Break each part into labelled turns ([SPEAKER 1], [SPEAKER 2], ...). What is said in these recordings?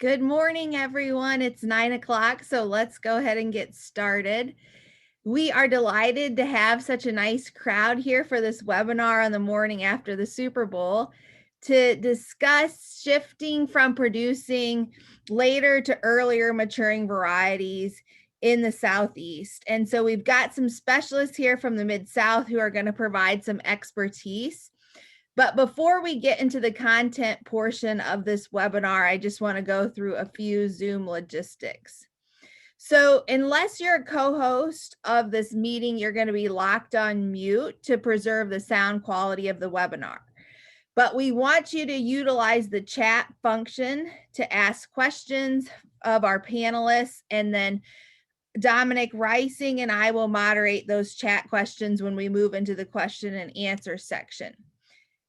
[SPEAKER 1] Good morning, everyone. It's 9 o'clock, so let's go ahead and get started. We are delighted to have such a nice crowd here for this webinar on the morning after the Super Bowl to discuss shifting from producing later to earlier maturing varieties in the Southeast. And so we've got some specialists here from the Mid-South who are going to provide some expertise. But before we get into the content portion of this webinar, I just want to go through a few Zoom logistics. So unless you're a co-host of this meeting, you're going to be locked on mute to preserve the sound quality of the webinar. But we want you to utilize the chat function to ask questions of our panelists, and then Dominic Rising and I will moderate those chat questions when we move into the question and answer section.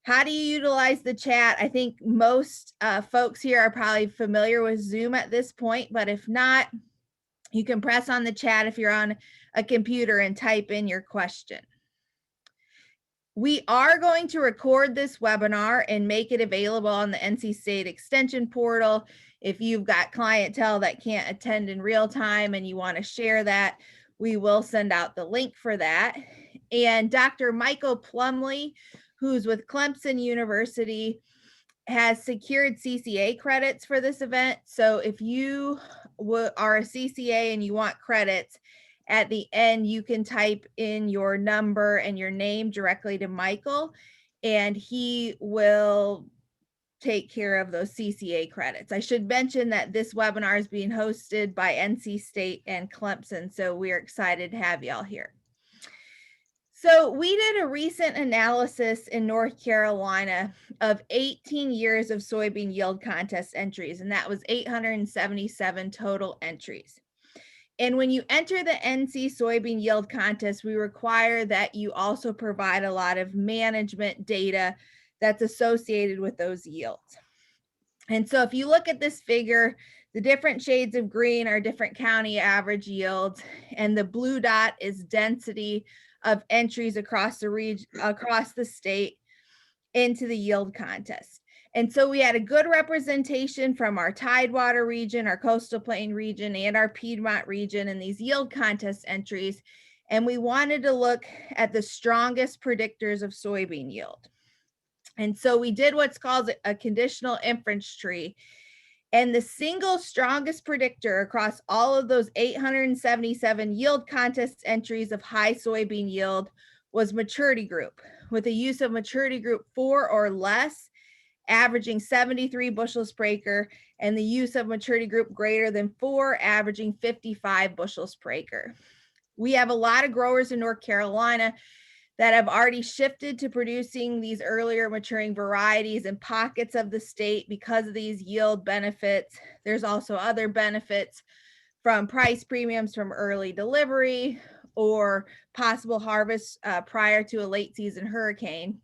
[SPEAKER 1] How do you utilize the chat? I think most folks here are probably familiar with Zoom at this point, but if not, you can press on the chat if you're on a computer and type in your question. We are going to record this webinar and make it available on the NC State Extension portal. If you've got clientele that can't attend in real time and you want to share that, we will send out the link for that. And Dr. Michael Plumley, who's with Clemson University, has secured CCA credits for this event. So if you are a CCA and you want credits, at the end, you can type in your number and your name directly to Michael, and he will take care of those CCA credits. I should mention that this webinar is being hosted by NC State and Clemson, so we're excited to have y'all here. So we did a recent analysis in North Carolina of 18 years of soybean yield contest entries, and that was 877 total entries. And when you enter the NC soybean yield contest, we require that you also provide a lot of management data that's associated with those yields. And so if you look at this figure, the different shades of green are different county average yields, and the blue dot is density of entries across the region, across the state into the yield contest. And so we had a good representation from our Tidewater region, our Coastal Plain region, and our Piedmont region in these yield contest entries. And we wanted to look at the strongest predictors of soybean yield. And so we did what's called a conditional inference tree. And the single strongest predictor across all of those 877 yield contest entries of high soybean yield was maturity group, with a use of maturity group 4 or less, averaging 73 bushels per acre, and the use of maturity group greater than 4, averaging 55 bushels per acre. We have a lot of growers in North Carolina that have already shifted to producing these earlier maturing varieties in pockets of the state because of these yield benefits. There's also other benefits from price premiums from early delivery or possible harvest prior to a late season hurricane.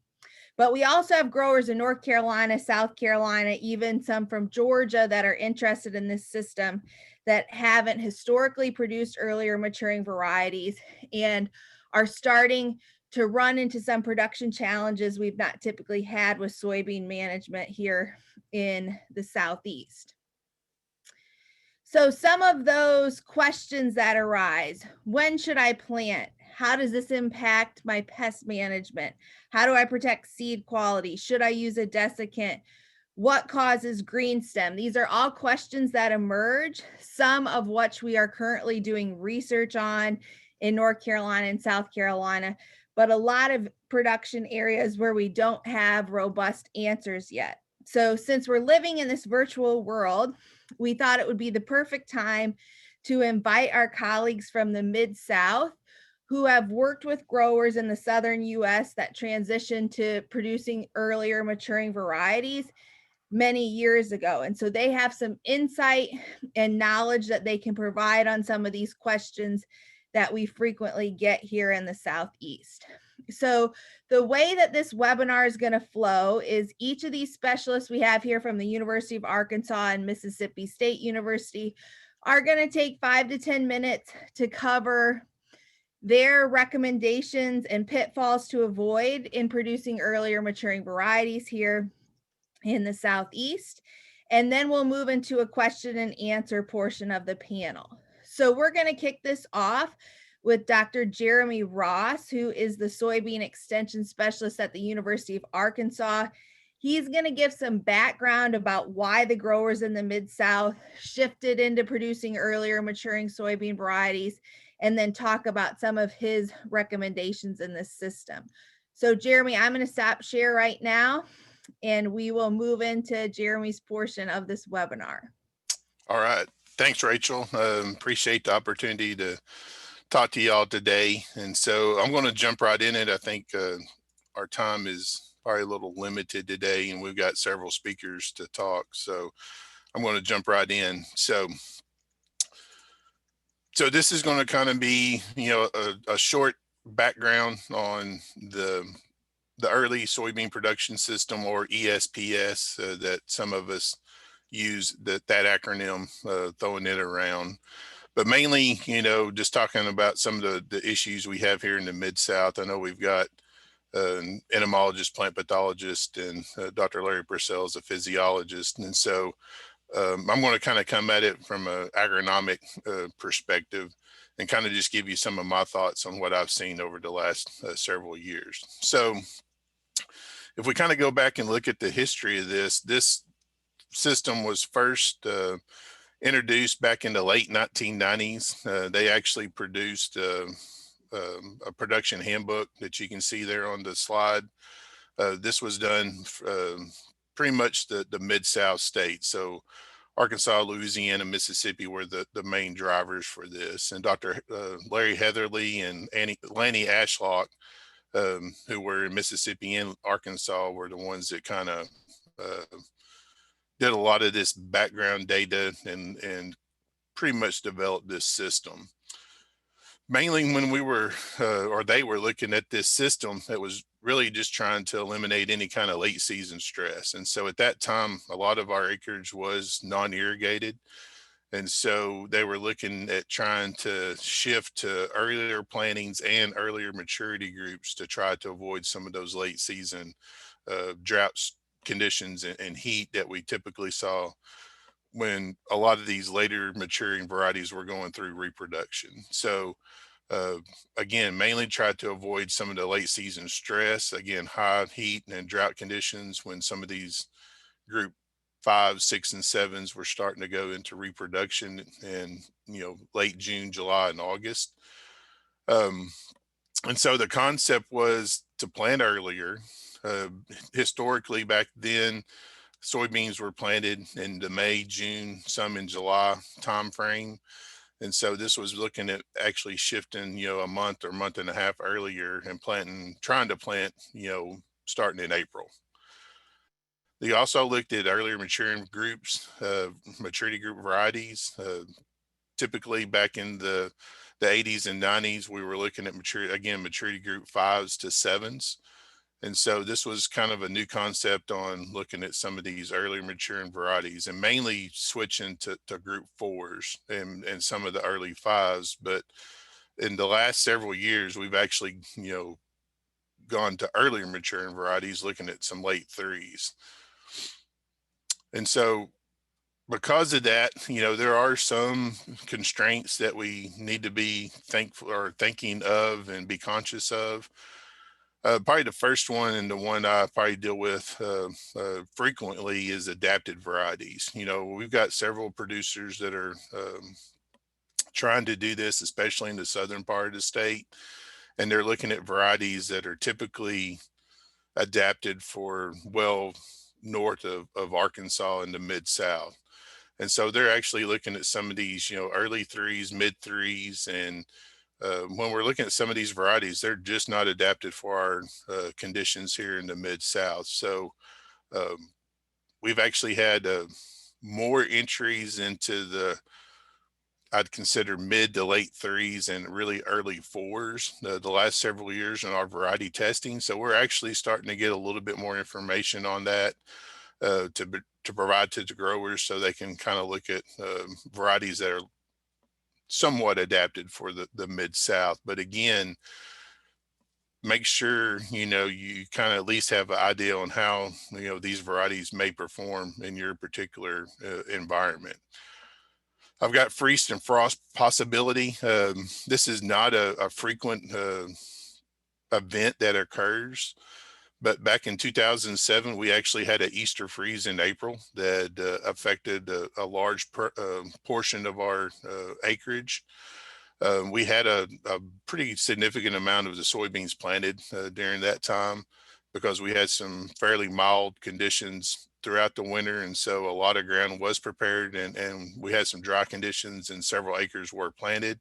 [SPEAKER 1] But we also have growers in North Carolina, South Carolina, even some from Georgia that are interested in this system that haven't historically produced earlier maturing varieties and are starting to run into some production challenges we've not typically had with soybean management here in the Southeast. So some of those questions that arise: when should I plant? How does this impact my pest management? How do I protect seed quality? Should I use a desiccant? What causes green stem? These are all questions that emerge, some of which we are currently doing research on in North Carolina and South Carolina, but a lot of production areas where we don't have robust answers yet. So since we're living in this virtual world, we thought it would be the perfect time to invite our colleagues from the Mid-South who have worked with growers in the Southern US that transitioned to producing earlier maturing varieties many years ago. And so they have some insight and knowledge that they can provide on some of these questions that we frequently get here in the Southeast. So the way that this webinar is going to flow is each of these specialists we have here from the University of Arkansas and Mississippi State University are going to take 5 to 10 minutes to cover their recommendations and pitfalls to avoid in producing earlier maturing varieties here in the Southeast. And then we'll move into a question and answer portion of the panel. So we're going to kick this off with Dr. Jeremy Ross, who is the soybean extension specialist at the University of Arkansas. He's going to give some background about why the growers in the Mid-South shifted into producing earlier maturing soybean varieties, and then talk about some of his recommendations in this system. So Jeremy, I'm going to stop share right now, and we will move into Jeremy's portion of this webinar.
[SPEAKER 2] All right. Thanks, Rachel. Appreciate the opportunity to talk to y'all today. And so I'm going to jump right in it. I think our time is probably a little limited today, and we've got several speakers to talk. So I'm going to jump right in. So this is going to kind of be, a short background on the early soybean production system, or ESPS, that some of us use that acronym, throwing it around. But mainly, just talking about some of the issues we have here in the Mid-South. I know we've got an entomologist, plant pathologist, and Dr. Larry Purcell is a physiologist. And so I'm going to kind of come at it from an agronomic perspective and kind of just give you some of my thoughts on what I've seen over the last several years. So if we kind of go back and look at the history of this system was first introduced back in the late 1990s. They actually produced a production handbook that you can see there on the slide. This was done pretty much the Mid-South states. So Arkansas, Louisiana, Mississippi were the main drivers for this. And Dr. Larry Heatherly and Lanny Ashlock, who were in Mississippi and Arkansas, were the ones that kind of did a lot of this background data and pretty much developed this system. Mainly when we were, or they were looking at this system, that was really just trying to eliminate any kind of late season stress. And so at that time, a lot of our acreage was non-irrigated. And so they were looking at trying to shift to earlier plantings and earlier maturity groups to try to avoid some of those late season droughts conditions and heat that we typically saw when a lot of these later maturing varieties were going through reproduction. So again, mainly tried to avoid some of the late season stress, again, high heat and drought conditions when some of these group 5, 6, and 7s were starting to go into reproduction in, late June, July, and August. And so the concept was to plant earlier. Historically, back then, soybeans were planted in the May, June, some in July timeframe. And so this was looking at actually shifting, a month or month and a half earlier and trying to plant, starting in April. They also looked at earlier maturing groups, maturity group varieties. Typically back in the 80s and 90s, we were looking at maturity group 5s to 7s. And so this was kind of a new concept on looking at some of these earlier maturing varieties and mainly switching to group 4s and some of the early 5s. But in the last several years, we've actually, gone to earlier maturing varieties, looking at some late 3s. And so because of that, there are some constraints that we need to be thinking of and be conscious of. Probably the first one, and the one I probably deal with frequently, is adapted varieties. We've got several producers that are trying to do this, especially in the southern part of the state, and they're looking at varieties that are typically adapted for well north of Arkansas in the Mid-South. And so they're actually looking at some of these, early 3s, mid 3s, and when we're looking at some of these varieties, they're just not adapted for our conditions here in the Mid-South. So we've actually had more entries into I'd consider mid to late 3s and really early 4s the last several years in our variety testing. So we're actually starting to get a little bit more information on that to provide to the growers so they can kind of look at varieties that are somewhat adapted for the Mid-South. But again, make sure, you kind of at least have an idea on how, these varieties may perform in your particular environment. I've got freeze and frost possibility. This is not a frequent event that occurs, but back in 2007, we actually had an Easter freeze in April that affected a large portion of our acreage. We had a pretty significant amount of the soybeans planted during that time because we had some fairly mild conditions throughout the winter. And so a lot of ground was prepared, and we had some dry conditions and several acres were planted.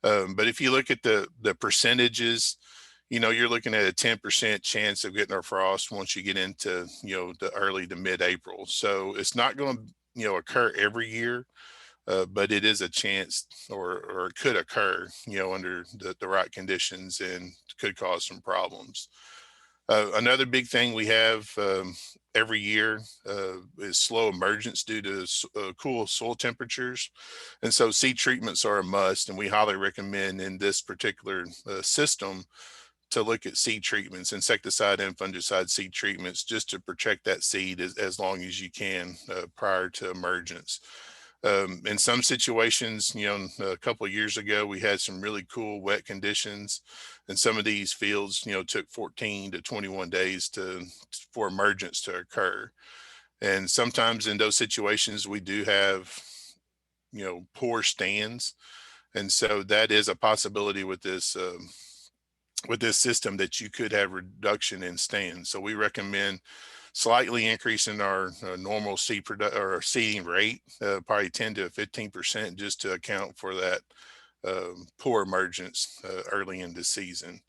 [SPEAKER 2] But if you look at the percentages, you're looking at a 10% chance of getting a frost once you get into, the early to mid-April. So it's not going to, occur every year. But it is a chance, or it could occur, under the right conditions, and could cause some problems. Another big thing we have every year is slow emergence due to cool soil temperatures. And so seed treatments are a must, and we highly recommend in this particular system to look at seed treatments, insecticide and fungicide seed treatments, just to protect that seed as long as you can prior to emergence. In some situations, a couple of years ago, we had some really cool wet conditions, and some of these fields, took 14 to 21 days for emergence to occur. And sometimes in those situations, we do have, poor stands. And so that is a possibility with this system, that you could have reduction in stands. So we recommend slightly increasing our normal seeding rate, probably 10 to 15%, just to account for that poor emergence early in the season.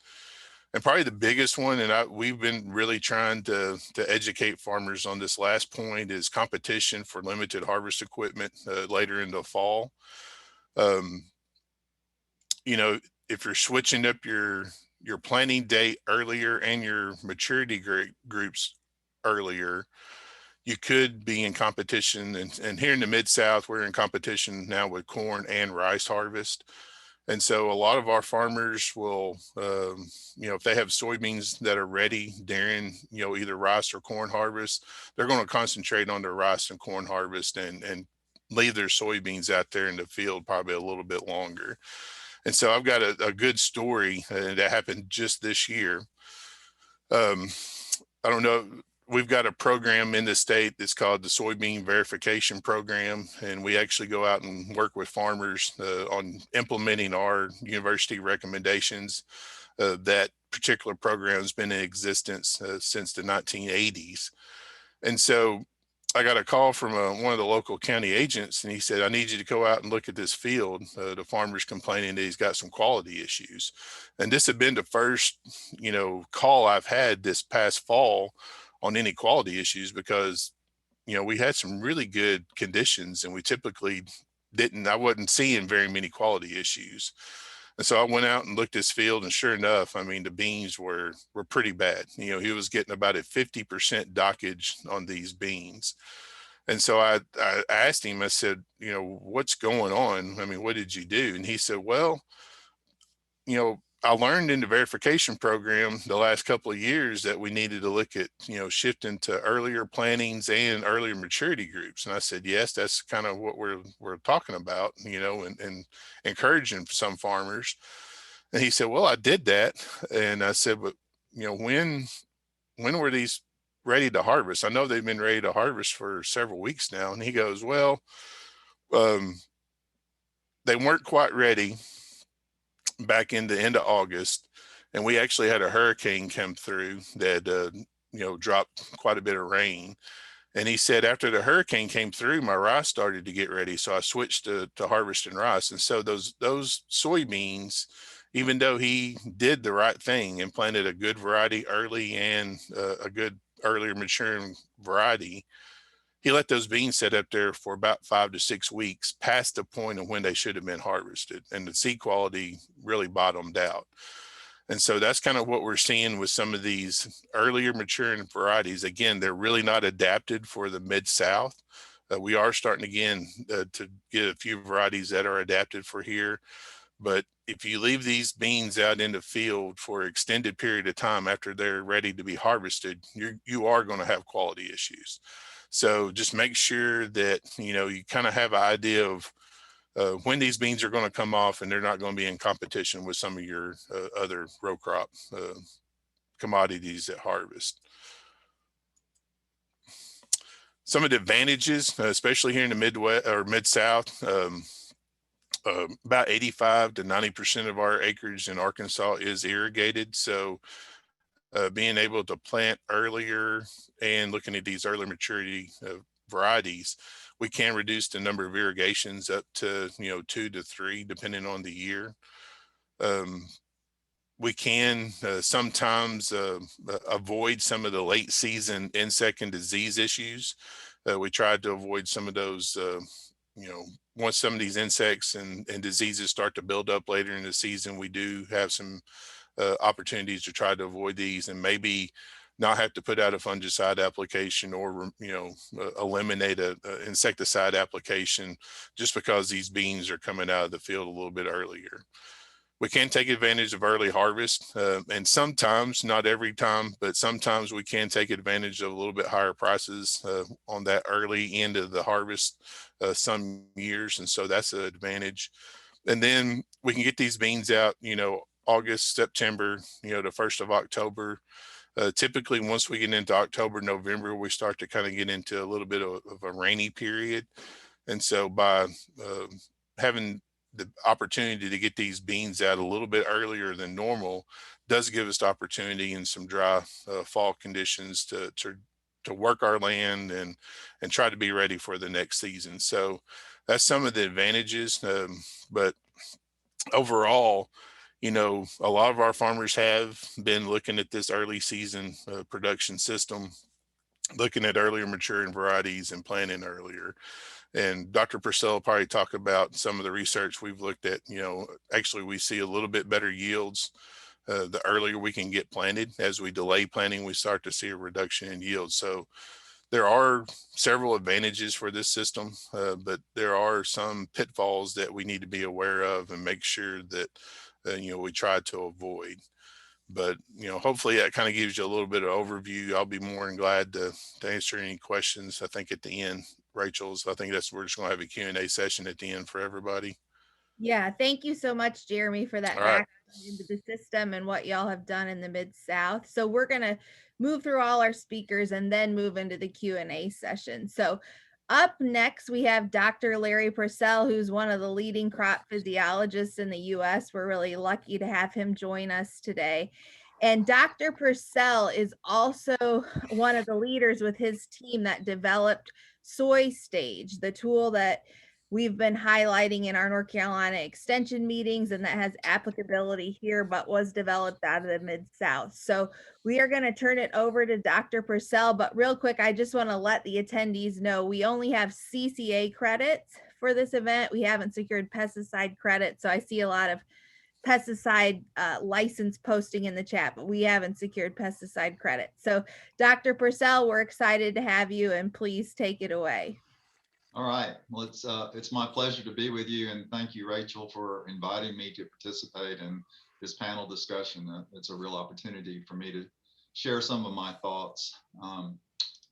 [SPEAKER 2] And probably the biggest one, and we've been really trying to educate farmers on this last point, is competition for limited harvest equipment later in the fall. If you're switching up your planting date earlier and your maturity groups earlier, you could be in competition. And here in the Mid-South, we're in competition now with corn and rice harvest. And so a lot of our farmers will, if they have soybeans that are ready during, either rice or corn harvest, they're going to concentrate on their rice and corn harvest and leave their soybeans out there in the field probably a little bit longer. And so I've got a good story that happened just this year. I don't know. We've got a program in the state that's called the Soybean Verification Program, and we actually go out and work with farmers on implementing our university recommendations. That particular program has been in existence since the 1980s. And so I got a call from one of the local county agents, and he said, "I need you to go out and look at this field. The farmer's complaining that he's got some quality issues." And this had been the first, call I've had this past fall on any quality issues, because, we had some really good conditions, and we typically I wasn't seeing very many quality issues. And so I went out and looked at this field, and sure enough, I mean, the beans were pretty bad. He was getting about a 50% dockage on these beans. And so I asked him, I said, "What's going on? I mean, what did you do?" And he said, "Well, I learned in the verification program the last couple of years that we needed to look at, shifting to earlier plantings and earlier maturity groups." And I said, "Yes, that's kind of what we're talking about, and encouraging some farmers." And he said, "Well, I did that." And I said, "But, when were these ready to harvest? I know they've been ready to harvest for several weeks now." And he goes, "Well, they weren't quite ready back in the end of August, and we actually had a hurricane come through that dropped quite a bit of rain." And he said, "After the hurricane came through, my rice started to get ready, so I switched to harvesting rice." And so those soybeans, even though he did the right thing and planted a good variety early and a good earlier maturing variety, he let those beans sit up there for about 5 to 6 weeks past the point of when they should have been harvested, and the seed quality really bottomed out. And so that's kind of what we're seeing with some of these earlier maturing varieties. Again, they're really not adapted for the Mid-South. We are starting again to get a few varieties that are adapted for here. But if you leave these beans out in the field for an extended period of time after they're ready to be harvested, you are going to have quality issues. So just make sure that you kind of have an idea of when these beans are going to come off, and they're not going to be in competition with some of your other row crop commodities that harvest. Some of the advantages, especially here in the Midwest or Mid-South, about 85 to 90% of our acreage in Arkansas is irrigated. So being able to plant earlier and looking at these early maturity varieties, we can reduce the number of irrigations up to 2 to 3 depending on the year. We can sometimes avoid some of the late season insect and disease issues. We tried to avoid some of those, once some of these insects and diseases start to build up later in the season, we do have some opportunities to try to avoid these and maybe not have to put out a fungicide application or eliminate a insecticide application just because these beans are coming out of the field a little bit earlier. We can take advantage of early harvest, and sometimes, not every time, but sometimes we can take advantage of a little bit higher prices on that early end of the harvest some years, and so that's an advantage. And then we can get these beans out, August, September, the 1st of October. Typically, once we get into October, November, we start to kind of get into a little bit of a rainy period. And so by having the opportunity to get these beans out a little bit earlier than normal does give us the opportunity in some dry fall conditions to work our land and try to be ready for the next season. So that's some of the advantages. But overall, a lot of our farmers have been looking at this early season production system, looking at earlier maturing varieties and planting earlier. And Dr. Purcell probably talk about some of the research we've looked at. Actually, we see a little bit better yields the earlier we can get planted. As we delay planting, we start to see a reduction in yield. So there are several advantages for this system, but there are some pitfalls that we need to be aware of and make sure that we try to avoid. But hopefully that kind of gives you a little bit of overview. I'll be more than glad to answer any questions. I think at the end, Rachel's, I think we're just going to have a Q&A session at the end for everybody.
[SPEAKER 1] Yeah, thank you so much, Jeremy, for that
[SPEAKER 2] All right.
[SPEAKER 1] background into the system and what y'all have done in the Mid-South. So we're going to move through all our speakers and then move into the Q&A session. So up next, we have Dr. Larry Purcell, who's one of the leading crop physiologists in the U.S. We're really lucky to have him join us today. And Dr. Purcell is also one of the leaders with his team that developed Soy Stage, the tool that we've been highlighting in our North Carolina extension meetings, and that has applicability here, but was developed out of the Mid-South. So we are going to turn it over to Dr. Purcell, but real quick, I just want to let the attendees know we only have CCA credits for this event. We haven't secured pesticide credits. So I see a lot of pesticide license posting in the chat, but we haven't secured pesticide credit. So Dr. Purcell, we're excited to have you, and please take it away.
[SPEAKER 3] All right. Well, it's my pleasure to be with you, and thank you, Rachel, for inviting me to participate in this panel discussion. It's a real opportunity for me to share some of my thoughts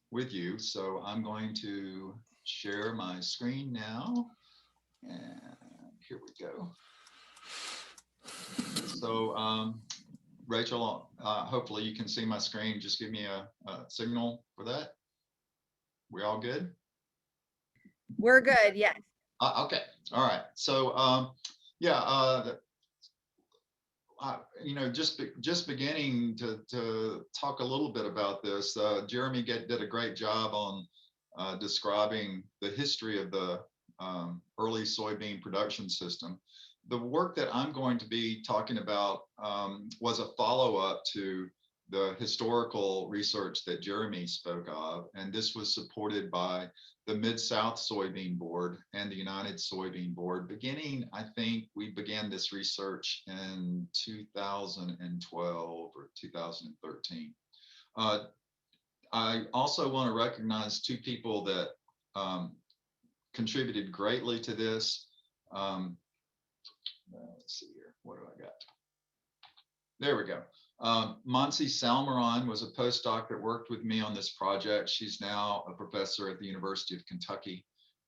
[SPEAKER 3] with you. So I'm going to share my screen now, and here we go. So Rachel, hopefully you can see my screen. Just give me a signal for that. We all good?
[SPEAKER 1] We're good, yes.
[SPEAKER 3] Okay, all right. So yeah, just beginning to talk a little bit about this. Jeremy did a great job on describing the history of the early soybean production system. The work that I'm going to be talking about was a follow-up to the historical research that Jeremy spoke of, and this was supported by the Mid-South Soybean Board and the United Soybean Board. I think we began this research in 2012 or 2013. I also want to recognize two people that contributed greatly to this. let's see here. What do I got? There we go. Monse Salmeron was a postdoc that worked with me on this project. She's now a professor at the University of Kentucky.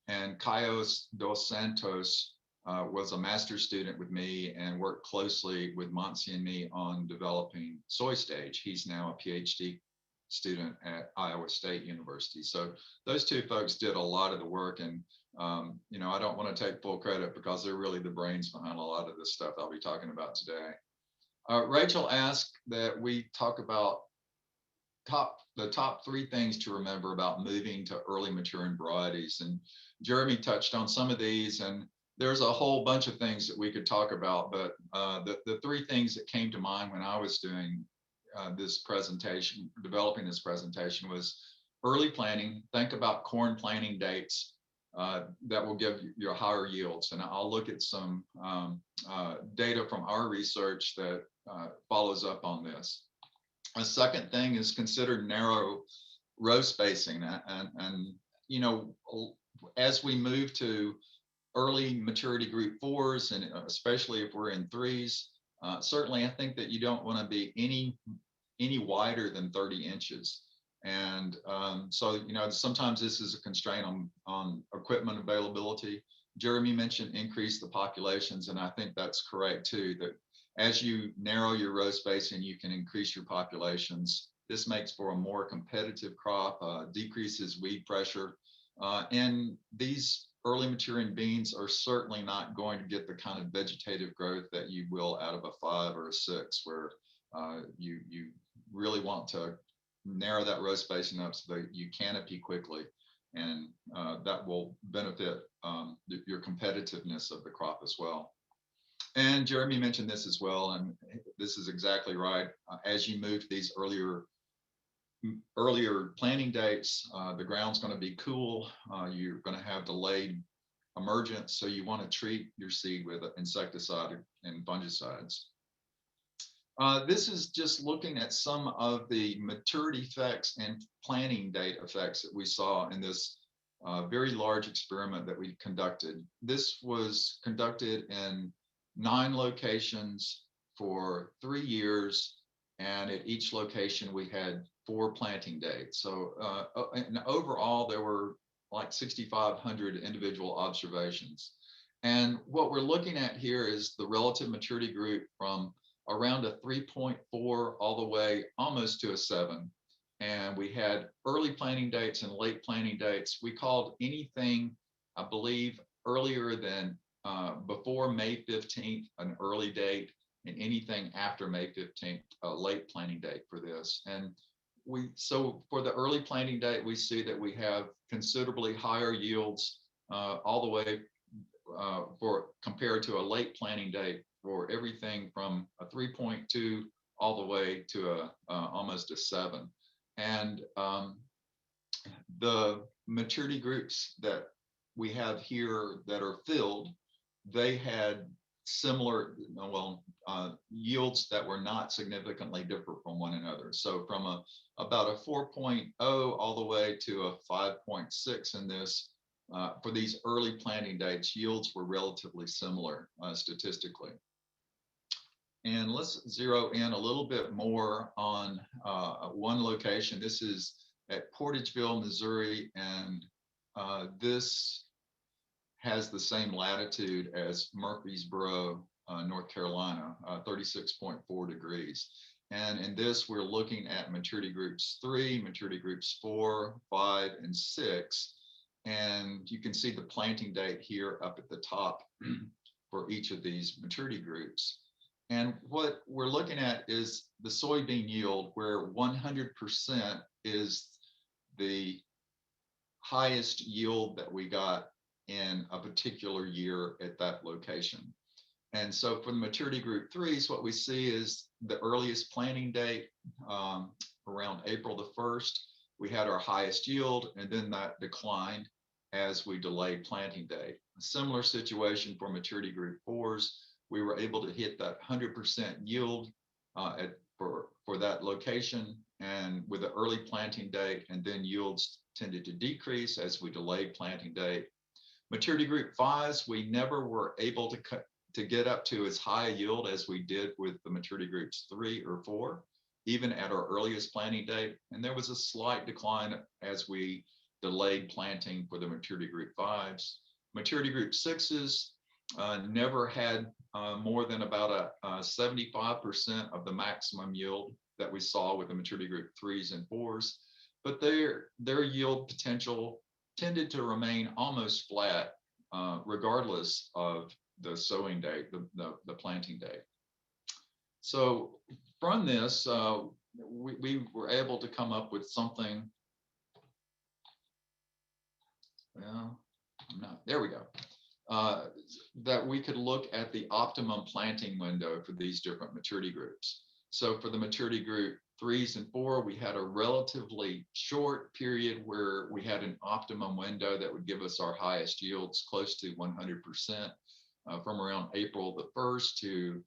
[SPEAKER 3] And Caios dos Santos was a master's student with me and worked closely with Monse and me on developing soy stage. He's now a PhD student at Iowa State University. So those two folks did a lot of the work, and you know, I don't want to take full credit because they're really the brains behind a lot of this stuff I'll be talking about today. Rachel asked that we talk about the top 3 things to remember about moving to early maturing varieties. And Jeremy touched on some of these, and there's a whole bunch of things that we could talk about, but the 3 things that came to mind when I was doing this presentation, developing this presentation, was early planting. Think about corn planting dates that will give you higher yields. And I'll look at some data from our research that follows up on this. A second thing is consider narrow row spacing. And you know, as we move to early maturity group 4s, and especially if we're in 3s, certainly I think that you don't want to be any wider than 30 inches. And so, you know, sometimes this is a constraint on equipment availability. Jeremy mentioned increase the populations, and I think that's correct too, that as you narrow your row spacing, you can increase your populations. This makes for a more competitive crop, decreases weed pressure, and these early maturing beans are certainly not going to get the kind of vegetative growth that you will out of a 5 or a 6, where you really want to narrow that row spacing up so that you canopy quickly, and that will benefit your competitiveness of the crop as well. And Jeremy mentioned this as well, and this is exactly right. As you move to these earlier planting dates, the ground's going to be cool. You're going to have delayed emergence, so you want to treat your seed with insecticide and fungicides. This is just looking at some of the maturity effects and planting date effects that we saw in this very large experiment that we conducted. This was conducted in 9 locations for 3 years, and at each location we had 4 planting dates. So and overall there were like 6,500 individual observations. And what we're looking at here is the relative maturity group from around a 3.4 all the way almost to a 7. And we had early planting dates and late planting dates. We called anything, I believe, earlier than before May 15th an early date, and anything after May 15th a late planting date for this. And so for the early planting date, we see that we have considerably higher yields all the way for compared to a late planting date, for everything from a 3.2 all the way to a almost a 7. And the maturity groups that we have here that are filled, they had similar, yields that were not significantly different from one another. So from about a 4.0 all the way to a 5.6 in this, for these early planting dates, yields were relatively similar statistically. And let's zero in a little bit more on one location. This is at Portageville, Missouri, and this has the same latitude as Murfreesboro, North Carolina, 36.4 degrees. And in this, we're looking at maturity groups 3, maturity groups 4, 5, and 6. And you can see the planting date here up at the top for each of these maturity groups. And what we're looking at is the soybean yield, where 100% is the highest yield that we got in a particular year at that location. And so for the maturity group 3s, what we see is the earliest planting date around April the 1st, we had our highest yield, and then that declined as we delayed planting date. A similar situation for maturity group 4s. We were able to hit that 100% yield for that location, and with the early planting date, and then yields tended to decrease as we delayed planting date. Maturity group 5s, we never were able to get up to as high a yield as we did with the maturity groups 3 or 4, even at our earliest planting date. And there was a slight decline as we delayed planting for the maturity group 5s. Maturity group 6s never had more than about a 75% of the maximum yield that we saw with the maturity group 3s and 4s, but their yield potential tended to remain almost flat regardless of the sowing date, the planting date. So from this, we were able to come up with something. Well, there we go. That we could look at the optimum planting window for these different maturity groups. So for the maturity group 3s and 4, we had a relatively short period where we had an optimum window that would give us our highest yields, close to 100%, from around April the 1st to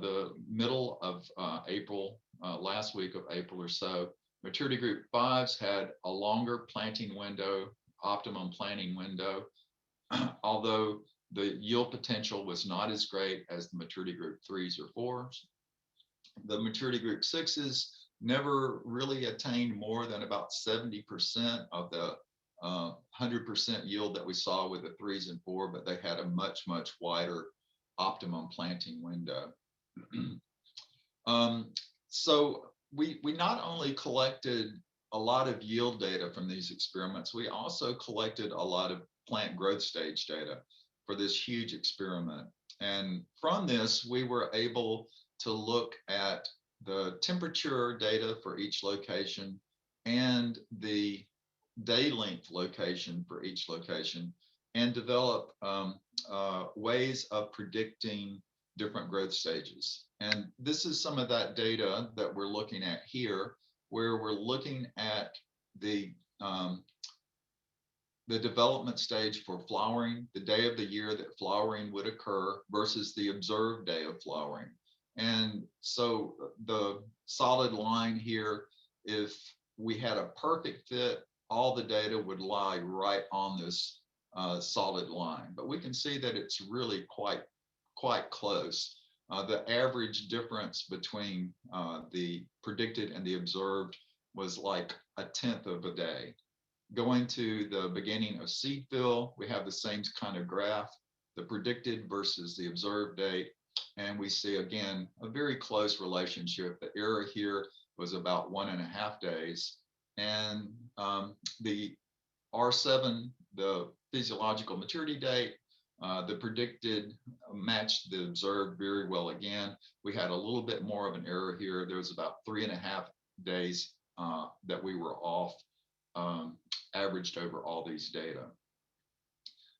[SPEAKER 3] the middle of April, last week of April or so. Maturity group 5s had a longer planting window, optimum planting window, although the yield potential was not as great as the maturity group 3s or 4s. The maturity group 6s never really attained more than about 70% of the 100% yield that we saw with the 3s and 4, but they had a much, much wider optimum planting window. So we not only collected a lot of yield data from these experiments, we also collected a lot of plant growth stage data for this huge experiment. And from this, we were able to look at the temperature data for each location and the day length location for each location, and develop ways of predicting different growth stages. And this is some of that data that we're looking at here, where we're looking at the development stage for flowering, the day of the year that flowering would occur versus the observed day of flowering. And so the solid line here, if we had a perfect fit, all the data would lie right on this solid line. But we can see that it's really quite close. The average difference between the predicted and the observed was like 1/10 of a day. Going to the beginning of seed fill, we have the same kind of graph, the predicted versus the observed date. And we see, again, a very close relationship. The error here was about 1.5 days. And the R7, the physiological maturity date, the predicted matched the observed very well again. We had a little bit more of an error here. There was about 3.5 days that we were off, averaged over all these data.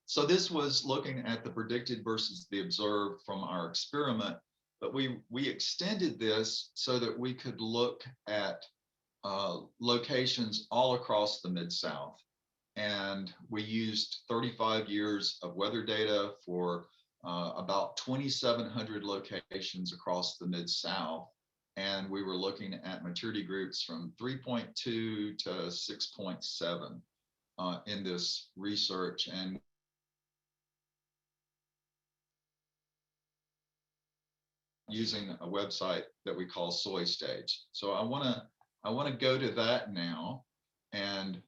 [SPEAKER 3] So this was looking at the predicted versus the observed from our experiment, but we extended this so that we could look at locations all across the Mid-South. And we used 35 years of weather data for about 2,700 locations across the Mid-South. And we were looking at maturity groups from 3.2 to 6.7 in this research. And using a website that we call SoyStage. So I want to go to that now, and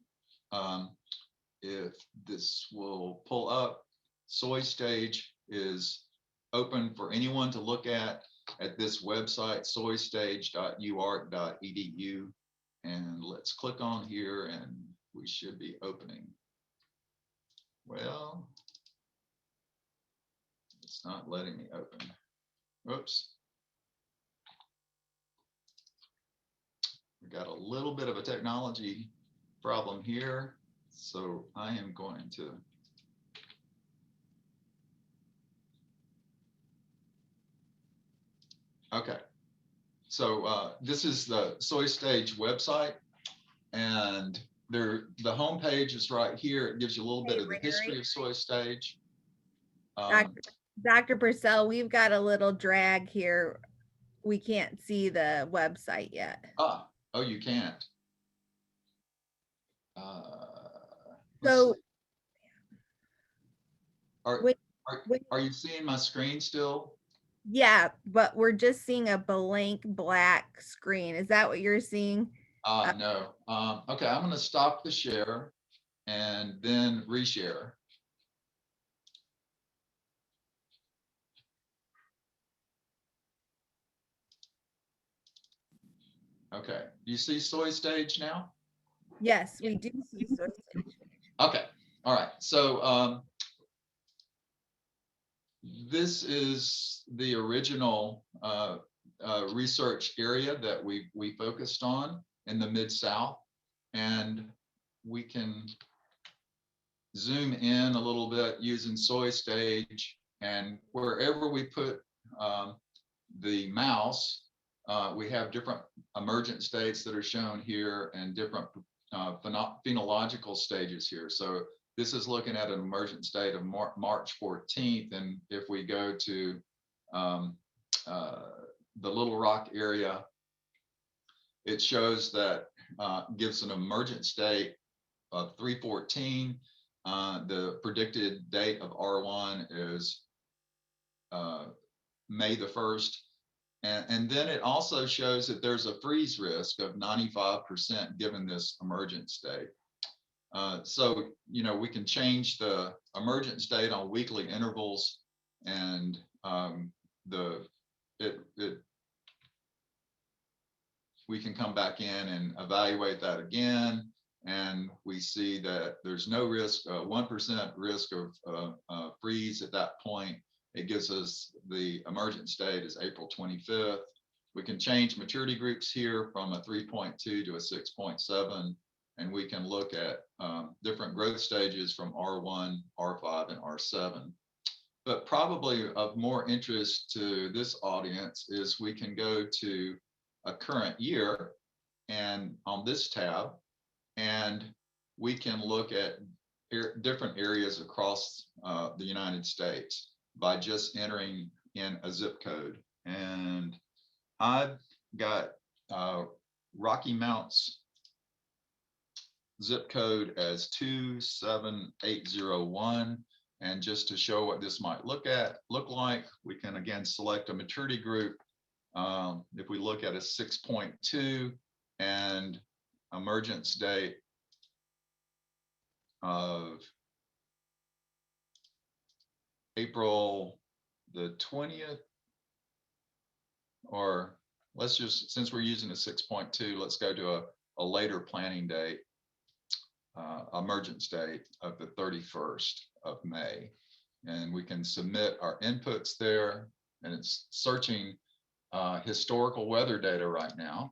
[SPEAKER 3] if this will pull up, SoyStage is open for anyone to look at this website, soystage.uark.edu, and let's click on here, and we should be opening. Well, it's not letting me open. Oops. We got a little bit of a technology problem here. So I am going to okay. So this is the SoyStage website, and the homepage is right here. It gives you a little bit of the history of SoyStage.
[SPEAKER 1] Dr. Purcell, we've got a little drag here. We can't see the website yet.
[SPEAKER 3] Oh, you can't.
[SPEAKER 1] So
[SPEAKER 3] Are you seeing my screen still?
[SPEAKER 1] Yeah, but we're just seeing a blank black screen. Is that what you're seeing?
[SPEAKER 3] No. Okay, I'm going to stop the share and then reshare. Okay, you see soy stage now?
[SPEAKER 1] Yes, we do see soy stage.
[SPEAKER 3] Okay, all right. So this is the original research area that we focused on in the Mid-South, and we can zoom in a little bit using soy stage, and wherever we put the mouse, we have different emergent states that are shown here and different phenological stages here. So this is looking at an emergent state of March 14th. And if we go to the Little Rock area, it shows that gives an emergent state of 314. The predicted date of R1 is May the 1st. And then it also shows that there's a freeze risk of 95% given this emergent state. So, you know, we can change the emergent state on weekly intervals, and we can come back in and evaluate that again. And we see that there's no risk, 1% risk of freeze at that point. It gives us the emergent state is April 25th. We can change maturity groups here from a 3.2 to a 6.7, and we can look at different growth stages from R1, R5, and R7. But probably of more interest to this audience is we can go to a current year and on this tab, and we can look at different areas across the United States by just entering in a zip code. And I've got Rocky Mounts zip code as 27801. And just to show what this might look like, we can again select a maturity group. If we look at a 6.2 and emergence date of April the 20th, or let's just, since we're using a 6.2, let's go to a later planting date, emergence date of the 31st of May. And we can submit our inputs there, and it's searching historical weather data right now.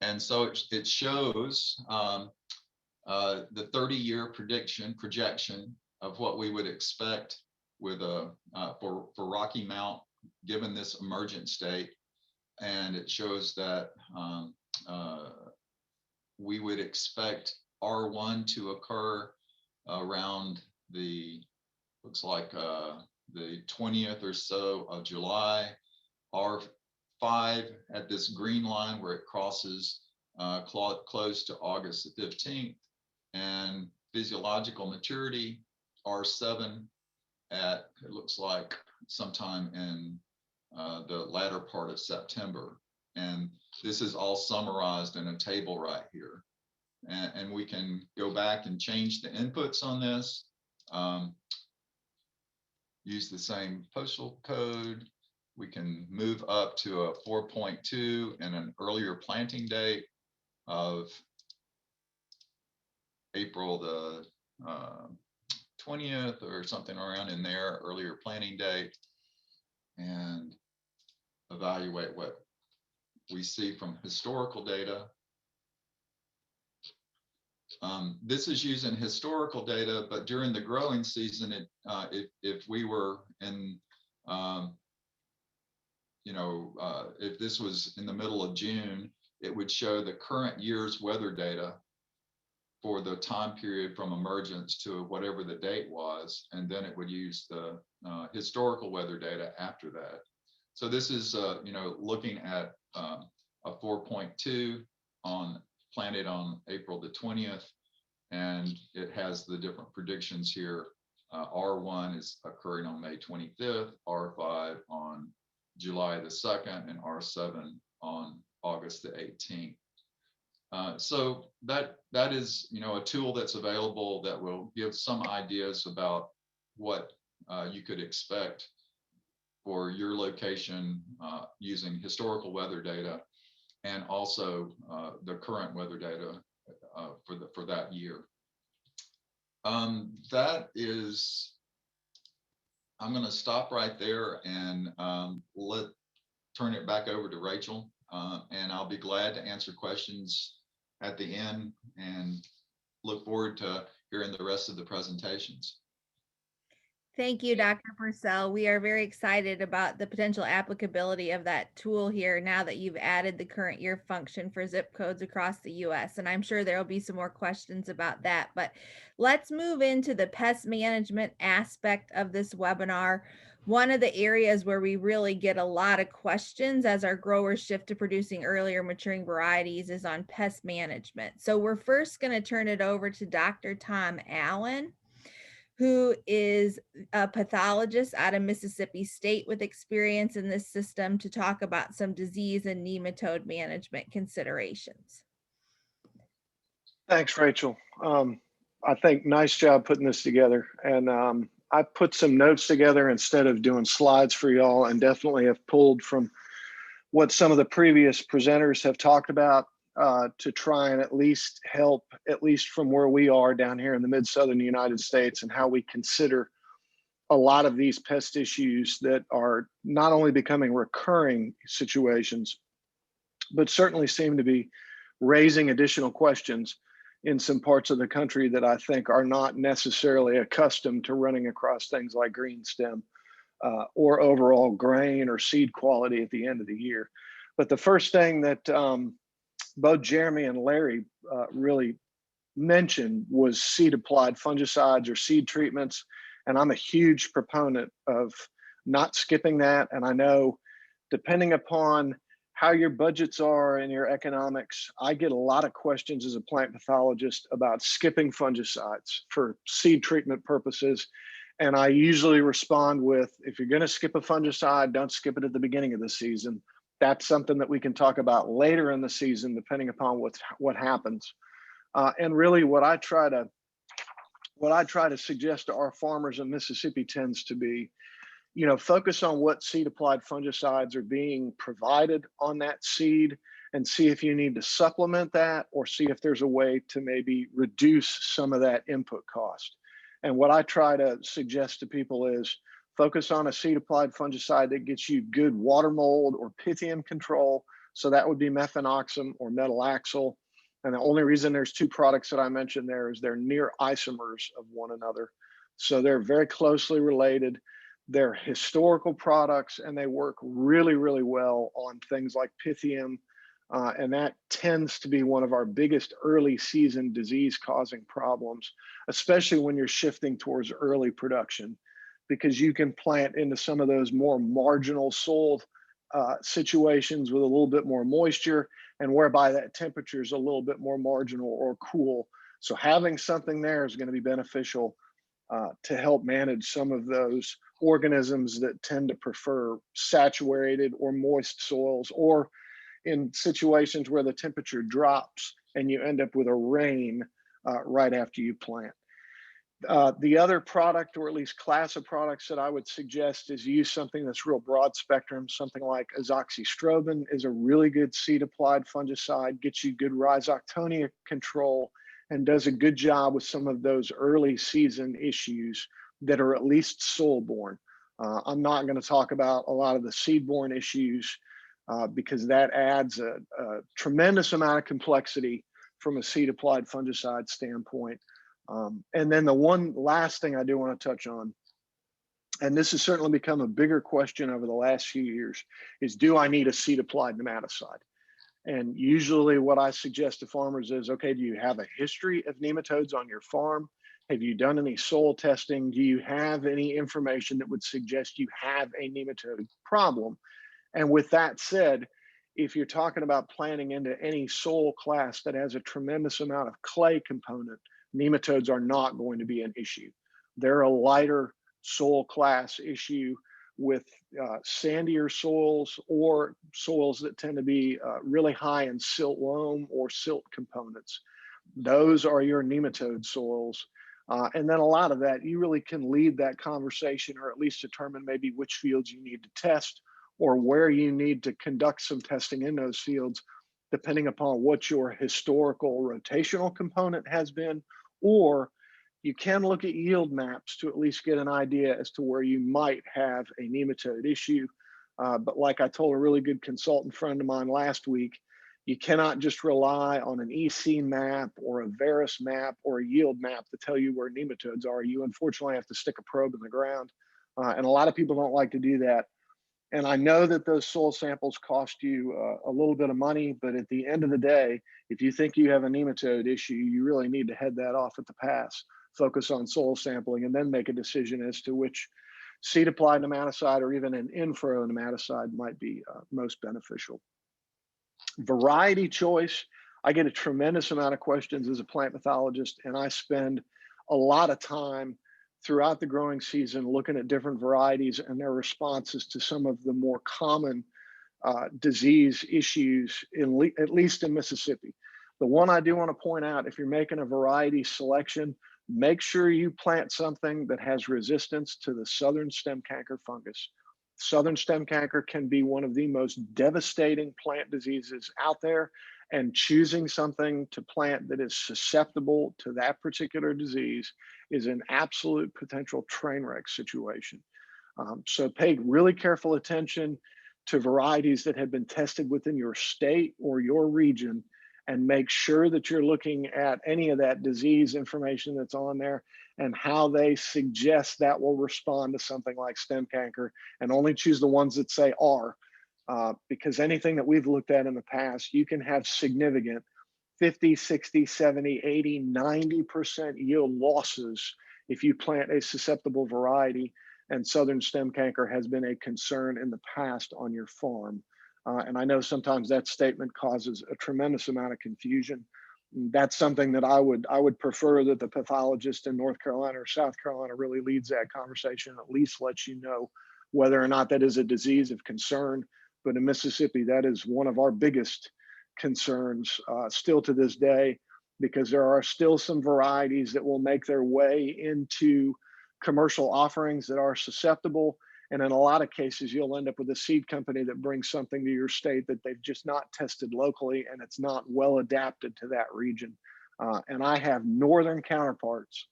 [SPEAKER 3] And so it shows the 30-year projection of what we would expect with for Rocky Mount given this emergent state. And it shows that we would expect R1 to occur around the, looks like the 20th or so of July, R5 at this green line where it crosses close to August the 15th, and physiological maturity, R7 at, it looks like sometime in the latter part of September. And this is all summarized in a table right here. And we can go back and change the inputs on this, use the same postal code. We can move up to a 4.2 and an earlier planting date of April the 20th or something around in there, earlier planting date, and evaluate what we see from historical data. This is using historical data, but during the growing season, if we were in, if this was in the middle of June, it would show the current year's weather data for the time period from emergence to whatever the date was, and then it would use the historical weather data after that. So this is, looking at a 4.2 planted on April the 20th. And it has the different predictions here. R1 is occurring on May 25th, R5 on July the 2nd, and R7 on August the 18th. So that is, a tool that's available that will give some ideas about what you could expect for your location using historical weather data, and also the current weather data for that year. That is, I'm going to stop right there and turn it back over to Rachel, and I'll be glad to answer questions at the end, and look forward to hearing the rest of the presentations.
[SPEAKER 1] Thank you, Dr. Purcell. We are very excited about the potential applicability of that tool here now that you've added the current year function for zip codes across the US. And I'm sure there will be some more questions about that. But let's move into the pest management aspect of this webinar. One of the areas where we really get a lot of questions as our growers shift to producing earlier maturing varieties is on pest management. So we're first going to turn it over to Dr. Tom Allen, who is a pathologist out of Mississippi State with experience in this system, to talk about some disease and nematode management considerations.
[SPEAKER 4] Thanks, Rachel. I think nice job putting this together. And I put some notes together instead of doing slides for y'all, and definitely have pulled from what some of the previous presenters have talked about to try and at least help, at least from where we are down here in the mid-southern United States, and how we consider a lot of these pest issues that are not only becoming recurring situations, but certainly seem to be raising additional questions in some parts of the country that I think are not necessarily accustomed to running across things like green stem or overall grain or seed quality at the end of the year. But the first thing that both Jeremy and Larry really mentioned was seed applied fungicides or seed treatments. And I'm a huge proponent of not skipping that. And I know, depending upon how your budgets are and your economics, I get a lot of questions as a plant pathologist about skipping fungicides for seed treatment purposes. And I usually respond with, if you're going to skip a fungicide, don't skip it at the beginning of the season. That's something that we can talk about later in the season, depending upon what happens. And really, what I try to suggest to our farmers in Mississippi tends to be, focus on what seed applied fungicides are being provided on that seed, and see if you need to supplement that, or see if there's a way to maybe reduce some of that input cost. And what I try to suggest to people is, focus on a seed applied fungicide that gets you good water mold or pythium control. So that would be methanoxam or metalaxyl. And the only reason there's two products that I mentioned there is they're near isomers of one another. So they're very closely related. They're historical products, and they work really, really well on things like pythium. And that tends to be one of our biggest early season disease causing problems, especially when you're shifting towards early production, because you can plant into some of those more marginal soil situations with a little bit more moisture, and whereby that temperature is a little bit more marginal or cool. So having something there is going to be beneficial to help manage some of those organisms that tend to prefer saturated or moist soils, or in situations where the temperature drops and you end up with a rain right after you plant. The other product, or at least class of products, that I would suggest is use something that's real broad spectrum. Something like azoxystrobin is a really good seed applied fungicide, gets you good rhizoctonia control, and does a good job with some of those early season issues that are at least soil borne. I'm not going to talk about a lot of the seed borne issues because that adds a tremendous amount of complexity from a seed applied fungicide standpoint. And then the one last thing I do want to touch on, and this has certainly become a bigger question over the last few years, is, do I need a seed applied nematicide? And usually what I suggest to farmers is, okay, do you have a history of nematodes on your farm? Have you done any soil testing? Do you have any information that would suggest you have a nematode problem? And with that said, if you're talking about planting into any soil class that has a tremendous amount of clay component, nematodes are not going to be an issue. They're a lighter soil class issue with sandier soils or soils that tend to be really high in silt loam or silt components. Those are your nematode soils. And then a lot of that, you really can lead that conversation, or at least determine maybe which fields you need to test or where you need to conduct some testing in those fields, depending upon what your historical rotational component has been. Or you can look at yield maps to at least get an idea as to where you might have a nematode issue. But like I told a really good consultant friend of mine last week, you cannot just rely on an EC map or a Veris map or a yield map to tell you where nematodes are. You unfortunately have to stick a probe in the ground. And a lot of people don't like to do that. And I know that those soil samples cost you a little bit of money, but at the end of the day, if you think you have a nematode issue, you really need to head that off at the pass, focus on soil sampling, and then make a decision as to which seed applied nematicide or even an in-furrow nematicide might be most beneficial. Variety choice, I get a tremendous amount of questions as a plant pathologist, and I spend a lot of time throughout the growing season looking at different varieties and their responses to some of the more common disease issues, at least in Mississippi. The one I do want to point out, if you're making a variety selection, make sure you plant something that has resistance to the southern stem canker fungus. Southern stem canker can be one of the most devastating plant diseases out there, and choosing something to plant that is susceptible to that particular disease is an absolute potential train wreck situation. So pay really careful attention to varieties that have been tested within your state or your region, and make sure that you're looking at any of that disease information that's on there and how they suggest that will respond to something like stem canker, and only choose the ones that say R. Because anything that we've looked at in the past, you can have significant 50, 60, 70, 80, 90% yield losses if you plant a susceptible variety, and southern stem canker has been a concern in the past on your farm. And I know sometimes that statement causes a tremendous amount of confusion. That's something that I would prefer that the pathologist in North Carolina or South Carolina really leads that conversation, at least lets you know whether or not that is a disease of concern. But in Mississippi, that is one of our biggest concerns still to this day, because there are still some varieties that will make their way into commercial offerings that are susceptible. And in a lot of cases, you'll end up with a seed company that brings something to your state that they've just not tested locally, and it's not well adapted to that region. And I have northern counterparts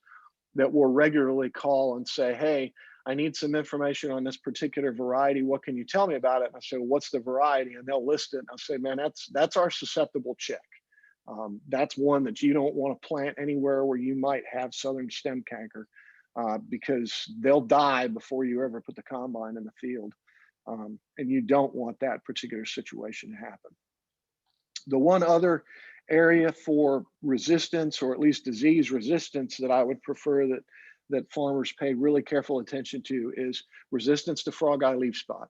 [SPEAKER 4] that will regularly call and say, hey, I need some information on this particular variety. What can you tell me about it? And I say, well, what's the variety? And they'll list it. And I'll say, man, that's our susceptible check. That's one that you don't want to plant anywhere where you might have southern stem canker. Because they'll die before you ever put the combine in the field. And you don't want that particular situation to happen. The one other area for resistance, or at least disease resistance, that I would prefer that farmers pay really careful attention to is resistance to frog eye leaf spot.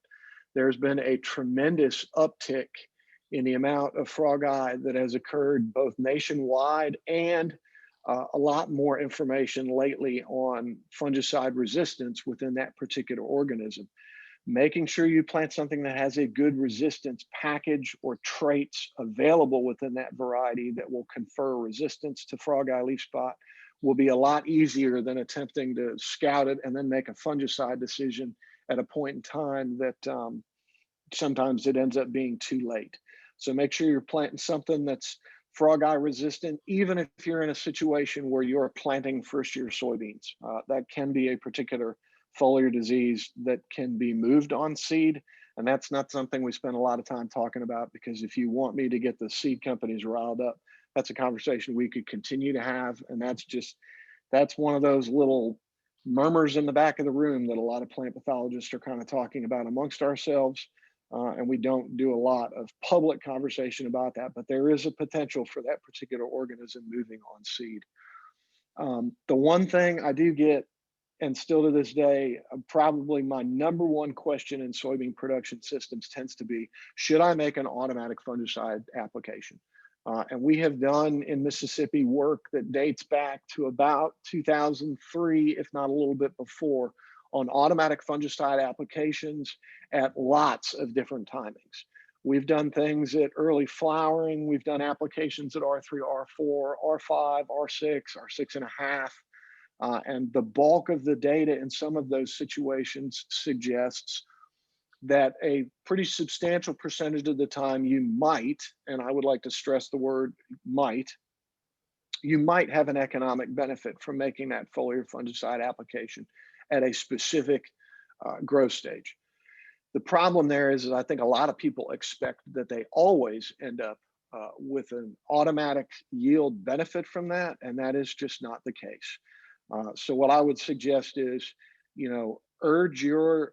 [SPEAKER 4] There's been a tremendous uptick in the amount of frog eye that has occurred both nationwide, and a lot more information lately on fungicide resistance within that particular organism. Making sure you plant something that has a good resistance package or traits available within that variety that will confer resistance to frog eye leaf spot will be a lot easier than attempting to scout it and then make a fungicide decision at a point in time that sometimes it ends up being too late. So make sure you're planting something that's frog eye resistant, even if you're in a situation where you're planting first year soybeans. That can be a particular foliar disease that can be moved on seed. And that's not something we spend a lot of time talking about, because if you want me to get the seed companies riled up, that's a conversation we could continue to have. And that's one of those little murmurs in the back of the room that a lot of plant pathologists are kind of talking about amongst ourselves. And we don't do a lot of public conversation about that, but there is a potential for that particular organism moving on seed. The one thing I do get and still to this day, probably my number one question in soybean production systems tends to be, should I make an automatic fungicide application? And we have done in Mississippi work that dates back to about 2003, if not a little bit before, on automatic fungicide applications at lots of different timings. We've done things at early flowering. We've done applications at R3, R4, R5, R6, R6.5. And the bulk of the data in some of those situations suggests that a pretty substantial percentage of the time you might, and I would like to stress the word might, you might have an economic benefit from making that foliar fungicide application at a specific growth stage. The problem there is I think a lot of people expect that they always end up with an automatic yield benefit from that, and that is just not the case. So what I would suggest is, urge your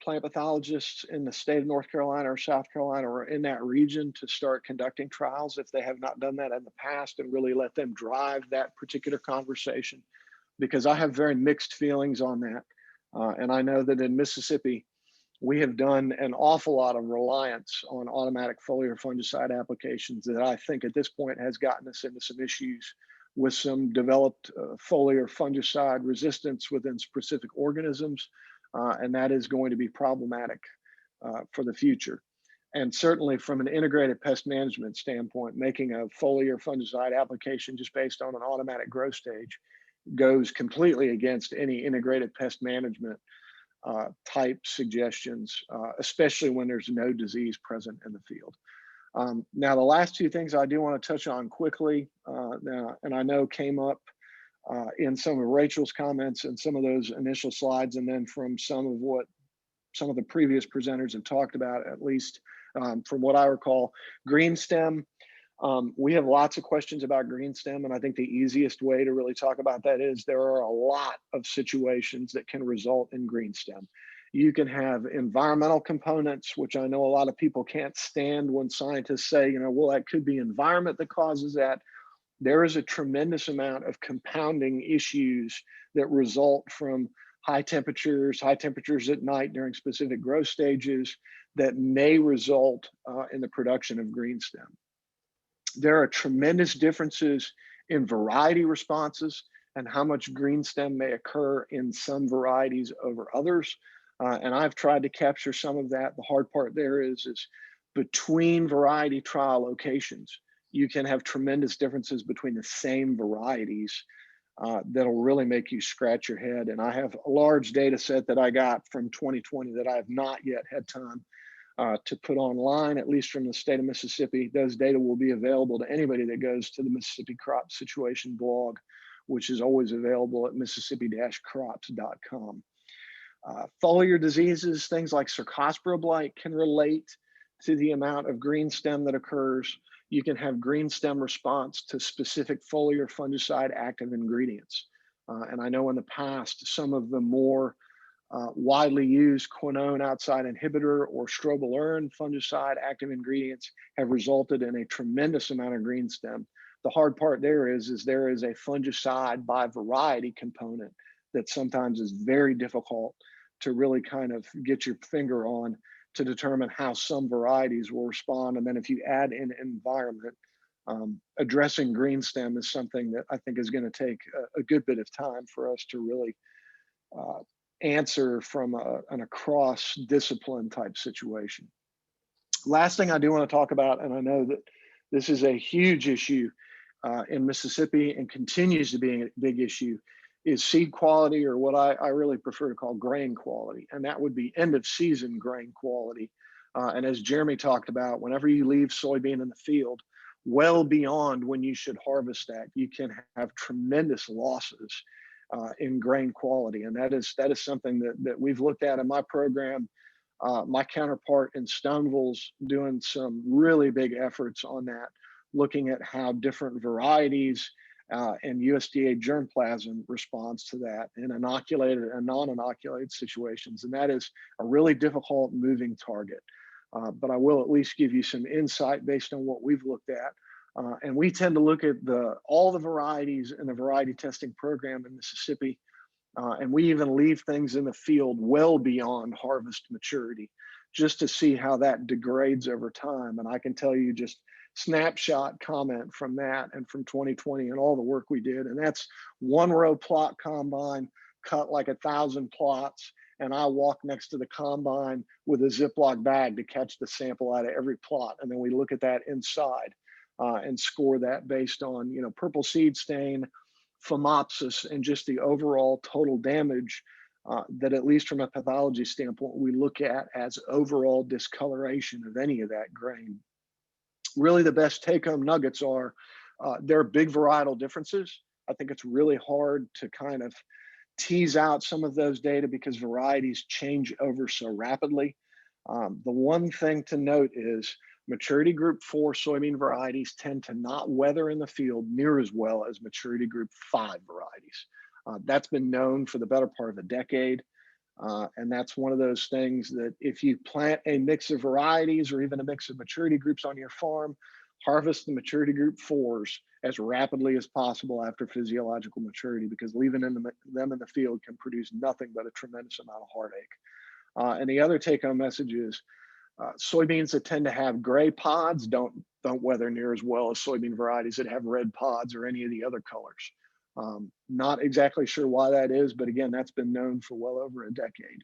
[SPEAKER 4] plant pathologists in the state of North Carolina or South Carolina or in that region to start conducting trials if they have not done that in the past, and really let them drive that particular conversation, because I have very mixed feelings on that. And I know that in Mississippi, we have done an awful lot of reliance on automatic foliar fungicide applications that I think at this point has gotten us into some issues with some developed foliar fungicide resistance within specific organisms, and that is going to be problematic for the future. And certainly from an integrated pest management standpoint, making a foliar fungicide application just based on an automatic growth stage goes completely against any integrated pest management type suggestions, especially when there's no disease present in the field. Now, the last two things I do want to touch on quickly, and I know came up in some of Rachel's comments and some of those initial slides, and then from some of the previous presenters have talked about, at least from what I recall, green stem. We have lots of questions about green stem, and I think the easiest way to really talk about that is there are a lot of situations that can result in green stem. You can have environmental components, which I know a lot of people can't stand when scientists say, well, that could be environment that causes that. There is a tremendous amount of compounding issues that result from high temperatures at night during specific growth stages that may result in the production of green stem. There are tremendous differences in variety responses and how much green stem may occur in some varieties over others. And I've tried to capture some of that. The hard part there is between variety trial locations, you can have tremendous differences between the same varieties that'll really make you scratch your head. And I have a large data set that I got from 2020 that I have not yet had time to put online, at least from the state of Mississippi. Those data will be available to anybody that goes to the Mississippi Crop Situation blog, which is always available at mississippi-crops.com. Foliar diseases, things like Cercospora blight, can relate to the amount of green stem that occurs. You can have green stem response to specific foliar fungicide active ingredients. And I know in the past, some of the more widely used quinone outside inhibitor or strobilurin fungicide active ingredients have resulted in a tremendous amount of green stem. The hard part there is there is a fungicide by variety component that sometimes is very difficult to really kind of get your finger on to determine how some varieties will respond. And then if you add in environment, addressing green stem is something that I think is going to take a good bit of time for us to really answer from an across discipline type situation. Last thing I do want to talk about, and I know that this is a huge issue in Mississippi and continues to be a big issue, is seed quality, or what I really prefer to call grain quality. And that would be end of season grain quality. And as Jeremy talked about, whenever you leave soybean in the field, well beyond when you should harvest that, you can have tremendous losses in grain quality. And that is something that we've looked at in my program. My counterpart in Stoneville's doing some really big efforts on that, looking at how different varieties and USDA germplasm responds to that in inoculated and non-inoculated situations. And that is a really difficult moving target. But I will at least give you some insight based on what we've looked at. And we tend to look at all the varieties in the variety testing program in Mississippi And we even leave things in the field well beyond harvest maturity just to see how that degrades over time. And I can tell you just snapshot comment from that and from 2020 and all the work we did. And that's 1-row plot combine cut like 1,000 plots. And I walk next to the combine with a Ziploc bag to catch the sample out of every plot. And then we look at that inside and score that based on, purple seed stain, phomopsis, and just the overall total damage that, at least from a pathology standpoint, we look at as overall discoloration of any of that grain. Really, the best take-home nuggets are there are big varietal differences. I think it's really hard to kind of tease out some of those data because varieties change over so rapidly. The one thing to note is maturity group 4 soybean varieties tend to not weather in the field near as well as maturity group 5 varieties. That's been known for the better part of a decade. And that's one of those things that if you plant a mix of varieties or even a mix of maturity groups on your farm, harvest the maturity group 4s as rapidly as possible after physiological maturity, because leaving them in the field can produce nothing but a tremendous amount of heartache. And the other take-home message is soybeans that tend to have gray pods don't weather near as well as soybean varieties that have red pods or any of the other colors. Not exactly sure why that is, but again, that's been known for well over a decade.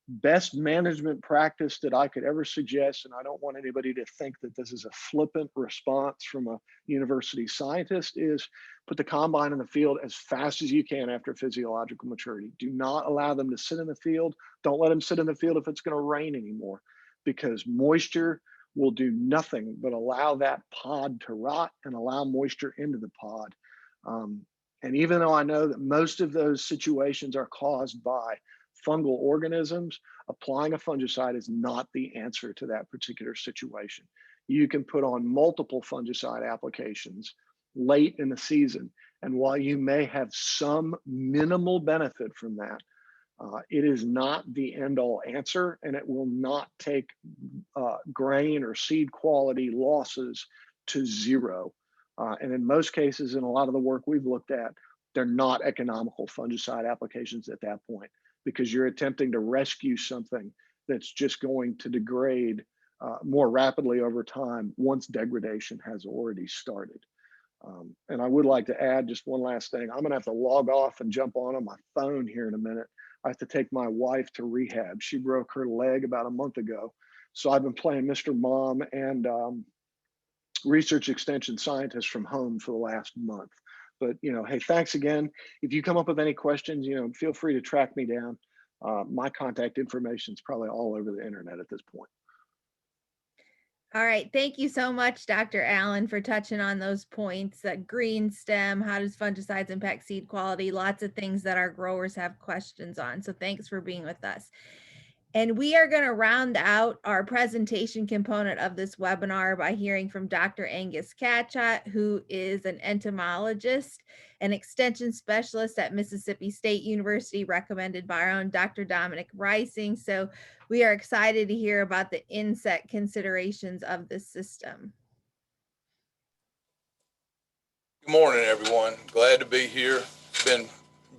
[SPEAKER 4] Best management practice that I could ever suggest, and I don't want anybody to think that this is a flippant response from a university scientist, is put the combine in the field as fast as you can after physiological maturity. Do not allow them to sit in the field. Don't let them sit in the field if it's going to rain anymore, because moisture will do nothing but allow that pod to rot and allow moisture into the pod. And even though I know that most of those situations are caused by fungal organisms, applying a fungicide is not the answer to that particular situation. You can put on multiple fungicide applications late in the season, and while you may have some minimal benefit from that, it is not the end-all answer, and it will not take grain or seed quality losses to zero. And in most cases, in a lot of the work we've looked at, they're not economical fungicide applications at that point, because you're attempting to rescue something that's just going to degrade more rapidly over time once degradation has already started. And I would like to add just one last thing. I'm going to have to log off and jump on my phone here in a minute. I have to take my wife to rehab. She broke her leg about a month ago. So I've been playing Mr. Mom and research extension scientist from home for the last month. But, hey, thanks again. If you come up with any questions, feel free to track me down. My contact information is probably all over the internet at this point.
[SPEAKER 1] All right. Thank you so much, Dr. Allen, for touching on those points. That green stem, how does fungicides impact seed quality? Lots of things that our growers have questions on. So thanks for being with us. And we are going to round out our presentation component of this webinar by hearing from Dr. Angus Catchot, who is an entomologist, an extension specialist at Mississippi State University, recommended by our own Dr. Dominic Rising. So we are excited to hear about the insect considerations of this system.
[SPEAKER 5] Good morning, everyone. Glad to be here. It's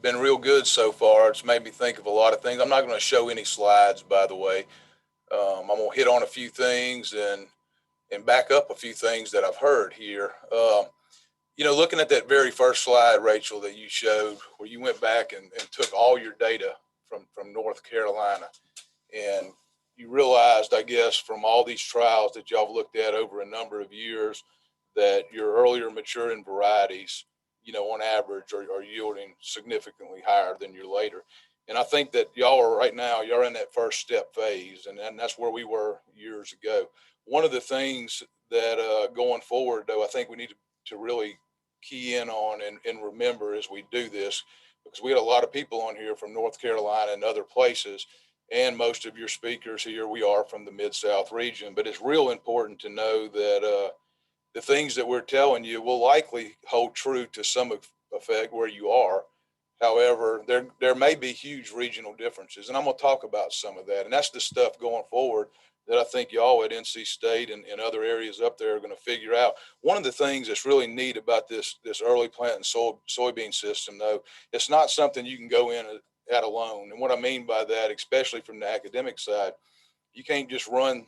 [SPEAKER 5] been real good so far. It's made me think of a lot of things. I'm not going to show any slides, by the way. I'm going to hit on a few things and back up a few things that I've heard here. Looking at that very first slide, Rachel, that you showed, where you went back and took all your data from North Carolina, and you realized, I guess, from all these trials that y'all have looked at over a number of years, that your earlier maturing varieties, on average are yielding significantly higher than your later. And I think that y'all are right now, you're in that first step phase, and that's where we were years ago. One of the things that going forward, though, I think we need to really key in on and remember as we do this, because we had a lot of people on here from North Carolina and other places, and most of your speakers here, we are from the Mid-South region, but it's real important to know that the things that we're telling you will likely hold true to some effect where you are. However, there may be huge regional differences, and I'm going to talk about some of that. And that's the stuff going forward that I think y'all at NC State and other areas up there are going to figure out. One of the things that's really neat about this early planting soybean system, though, it's not something you can go in at alone. And what I mean by that, especially from the academic side, you can't just run,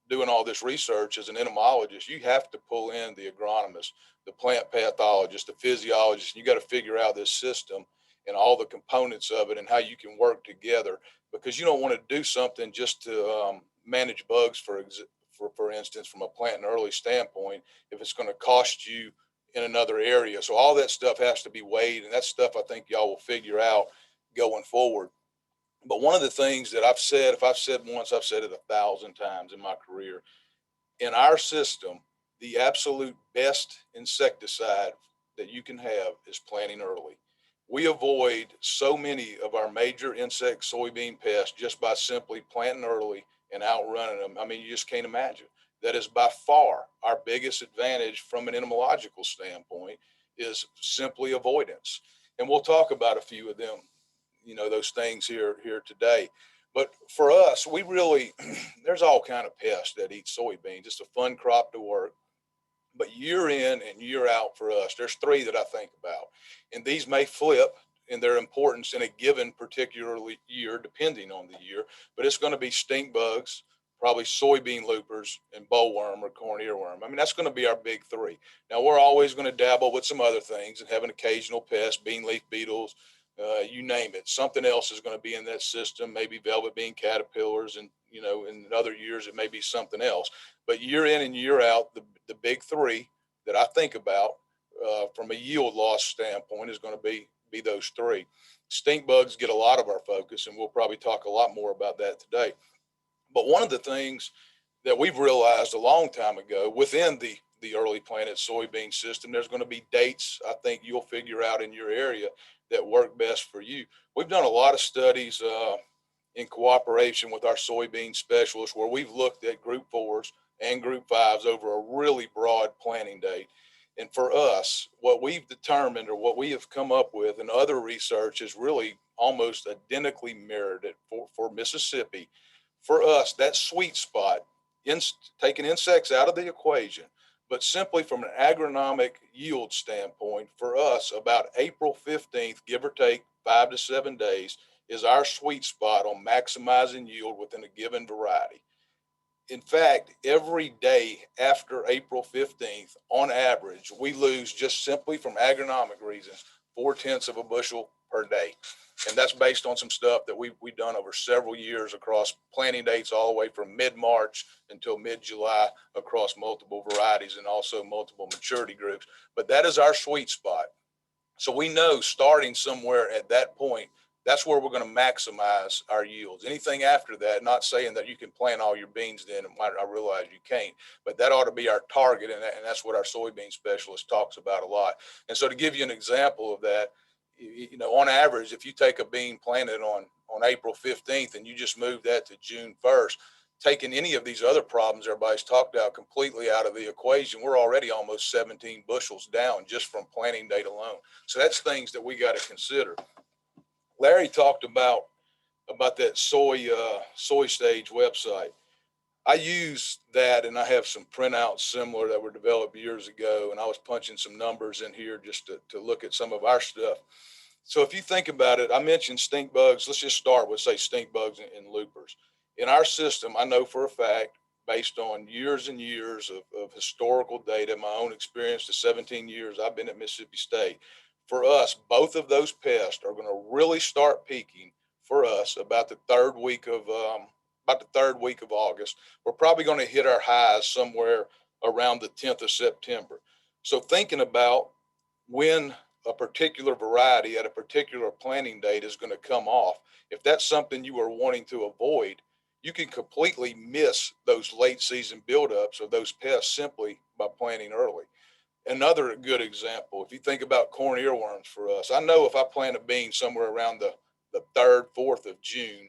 [SPEAKER 5] doing all this research as an entomologist. You have to pull in the agronomist, the plant pathologist, the physiologist. You got to figure out this system and all the components of it and how you can work together, because you don't want to do something just to manage bugs, for instance, from a plant and early standpoint, if it's going to cost you in another area. So all that stuff has to be weighed, and that stuff I think y'all will figure out going forward. But one of the things that I've said, if I've said once, I've said it 1,000 times in my career. In our system, the absolute best insecticide that you can have is planting early. We avoid so many of our major insect soybean pests just by simply planting early and outrunning them. I mean, you just can't imagine. That is by far our biggest advantage from an entomological standpoint, is simply avoidance. And we'll talk about a few of them, those things here today. But for us, we really, there's all kind of pests that eat soybeans. It's a fun crop to work. But year in and year out for us, there's three that I think about. And these may flip in their importance in a given particular year, depending on the year. But it's going to be stink bugs, probably soybean loopers, and bollworm or corn earworm. I mean, that's going to be our big three. Now, we're always going to dabble with some other things and have an occasional pest, bean leaf beetles, you name it. Something else is going to be in that system, maybe velvet bean caterpillars, and in other years it may be something else. But year in and year out, the big three that I think about from a yield loss standpoint is going to be those three. Stink bugs get a lot of our focus, and we'll probably talk a lot more about that today. But one of the things that we've realized a long time ago within the early planted soybean system, there's going to be dates I think you'll figure out in your area that work best for you. We've done a lot of studies in cooperation with our soybean specialists where we've looked at group 4s and group 5s over a really broad planting date. And for us, what we've determined, or what we have come up with, and other research is really almost identically mirrored it for Mississippi. For us, that sweet spot, taking insects out of the equation, but simply from an agronomic yield standpoint, for us, about April 15th, give or take 5 to 7 days, is our sweet spot on maximizing yield within a given variety. In fact, every day after April 15th, on average, we lose, just simply from agronomic reasons, 0.4 of a bushel per day. And that's based on some stuff that we've done over several years across planting dates all the way from mid-March until mid-July across multiple varieties and also multiple maturity groups. But that is our sweet spot. So we know starting somewhere at that point, that's where we're going to maximize our yields. Anything after that, not saying that you can plant all your beans then, I realize you can't, but that ought to be our target, and that's what our soybean specialist talks about a lot. And so to give you an example of that, on average, if you take a bean planted on April 15th and you just move that to June 1st, taking any of these other problems everybody's talked about completely out of the equation, we're already almost 17 bushels down just from planting date alone. So that's things that we got to consider. Larry talked about that soy stage website. I use that, and I have some printouts similar that were developed years ago, and I was punching some numbers in here just to look at some of our stuff. So if you think about it, I mentioned stink bugs. Let's just start with, say, stink bugs and loopers. In our system, I know for a fact, based on years and years of historical data, my own experience, the 17 years I've been at Mississippi State, for us, both of those pests are going to really start peaking for us about the third week of August. We're probably going to hit our highs somewhere around the 10th of September. So thinking about when a particular variety at a particular planting date is going to come off, if that's something you are wanting to avoid, you can completely miss those late season buildups of those pests simply by planting early. Another good example, if you think about corn earworms for us, I know if I plant a bean somewhere around the 3rd, 4th of June,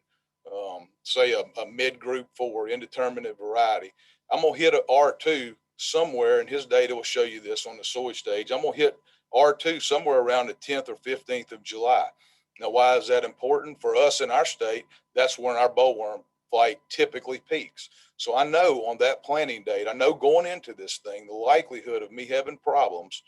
[SPEAKER 5] say a mid-group 4 indeterminate variety, I'm going to hit an R2 somewhere, and his data will show you this on the soy stage. I'm going to hit R2 somewhere around the 10th or 15th of July. Now, why is that important? For us in our state, that's when our bollworm flight typically peaks. So I know on that planting date, I know going into this thing, the likelihood of me having problems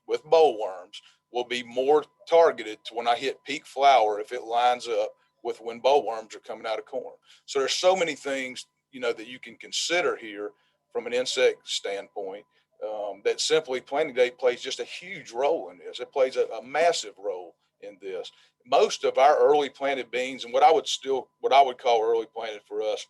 [SPEAKER 5] with bollworms will be more targeted to when I hit peak flower if it lines up with when bollworms are coming out of corn. So there's so many things, you know, that you can consider here from an insect standpoint, that simply planting date plays just a huge role in this. It plays a massive role in this. Most of our early planted beans, and what I would call early planted for us,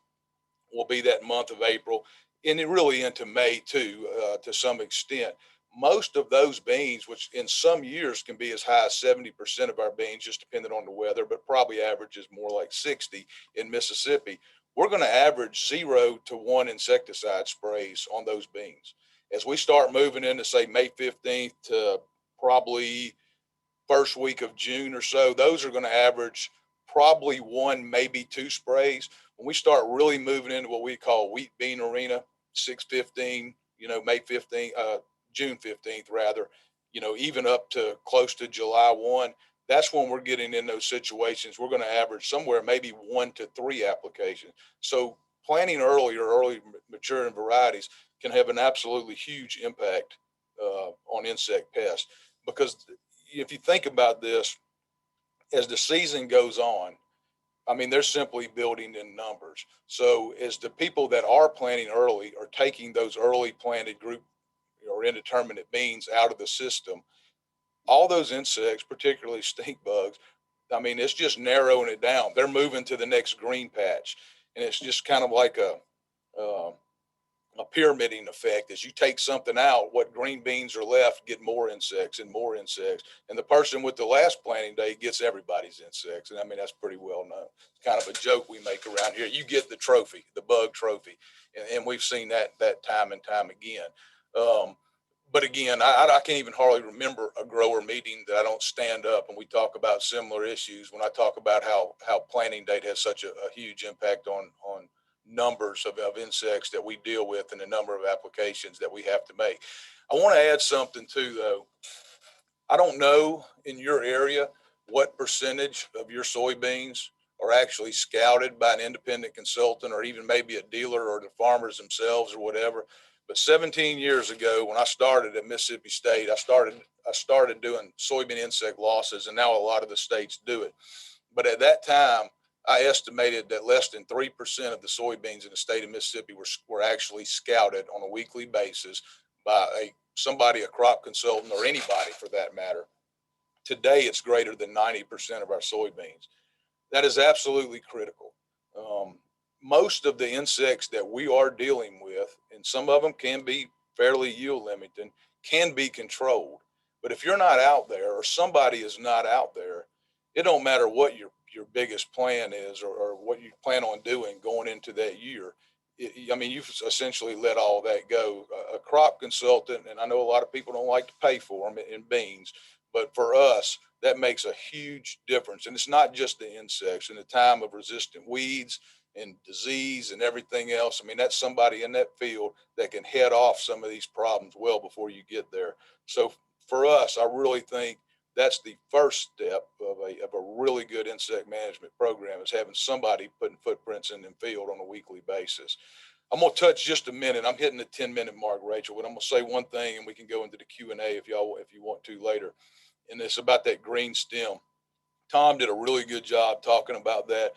[SPEAKER 5] will be that month of April, and it really into May too, to some extent. Most of those beans, which in some years can be as high as 70% of our beans, just depending on the weather, but probably averages more like 60 in Mississippi, we're going to average 0 to 1 insecticide sprays on those beans. As we start moving into, say, May 15th to probably first week of June or so, those are going to average probably 1, maybe 2 sprays. When we start really moving into what we call wheat bean arena, 6/15, you know, May 15th, June 15th rather, you know, even up to close to July 1, that's when we're getting in those situations. We're going to average somewhere maybe 1 to 3 applications. So planting early maturing varieties can have an absolutely huge impact on insect pests, because if you think about this, as the season goes on, I mean, they're simply building in numbers. So as the people that are planting early are taking those early planted group or indeterminate beans out of the system, all those insects, particularly stink bugs, I mean, it's just narrowing it down. They're moving to the next green patch. And it's just kind of like uh, a pyramiding effect. As you take something out, what green beans are left get more insects and more insects. And the person with the last planting day gets everybody's insects. And I mean, that's pretty well known. It's kind of a joke we make around here. You get the trophy, the bug trophy. And we've seen that time and time again. But again, I can't even hardly remember a grower meeting that I don't stand up and we talk about similar issues when I talk about how planting date has such a huge impact on numbers of insects that we deal with and the number of applications that we have to make. I want to add something too, though. I don't know in your area what percentage of your soybeans are actually scouted by an independent consultant or even maybe a dealer or the farmers themselves or whatever. But 17 years ago, when I started at Mississippi State, I started doing soybean insect losses, and now a lot of the states do it. But at that time, I estimated that less than 3% of the soybeans in the state of Mississippi were actually scouted on a weekly basis by somebody, a crop consultant, or anybody for that matter. Today, it's greater than 90% of our soybeans. That is absolutely critical. Most of the insects that we are dealing with, and some of them can be fairly yield limiting, can be controlled. But if you're not out there or somebody is not out there, it don't matter what your biggest plan is or what you plan on doing going into that year. I mean, you've essentially let all that go. A crop consultant, and I know a lot of people don't like to pay for them in beans, but for us, that makes a huge difference. And it's not just the insects. In the time of resistant weeds and disease and everything else, I mean, that's somebody in that field that can head off some of these problems well before you get there. So for us, I really think that's the first step of a really good insect management program, is having somebody putting footprints in the field on a weekly basis. I'm going to touch just a minute. I'm hitting the 10-minute mark, Rachel, but I'm going to say one thing and we can go into the Q&A if you want to later. And it's about that green stem. Tom did a really good job talking about that.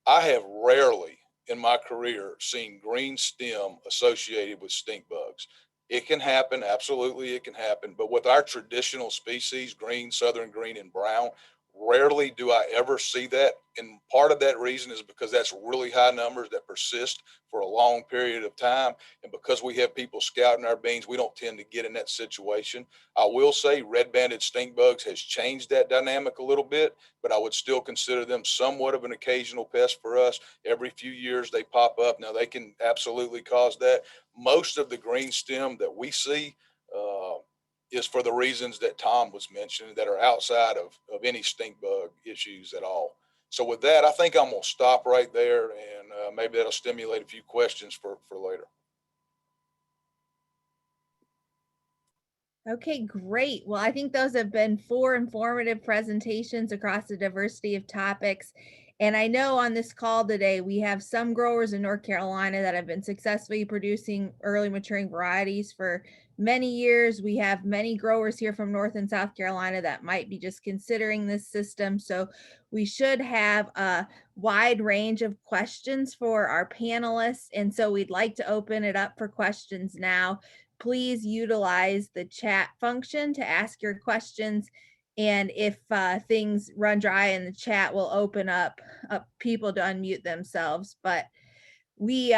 [SPEAKER 5] I have rarely in my career seen green stem associated with stink bugs. It can happen. Absolutely, it can happen. But with our traditional species, green, southern green, and brown, rarely do I ever see that. And part of that reason is because that's really high numbers that persist for a long period of time. And because we have people scouting our beans, we don't tend to get in that situation. I will say red-banded stink bugs has changed that dynamic a little bit, but I would still consider them somewhat of an occasional pest for us. Every few years they pop up. Now they can absolutely cause that. Most of the green stem that we see is for the reasons that Tom was mentioning that are outside of any stink bug issues at all. So with that, I think I'm going to stop right there, and maybe that'll stimulate a few questions for later.
[SPEAKER 1] Okay, great. Well, I think those have been 4 informative presentations across a diversity of topics. And I know on this call today, we have some growers in North Carolina that have been successfully producing early maturing varieties for many years. We have many growers here from North and South Carolina that might be just considering this system. So we should have a wide range of questions for our panelists. And so we'd like to open it up for questions now. Please utilize the chat function to ask your questions. And if things run dry in the chat, we'll open up people to unmute themselves. But we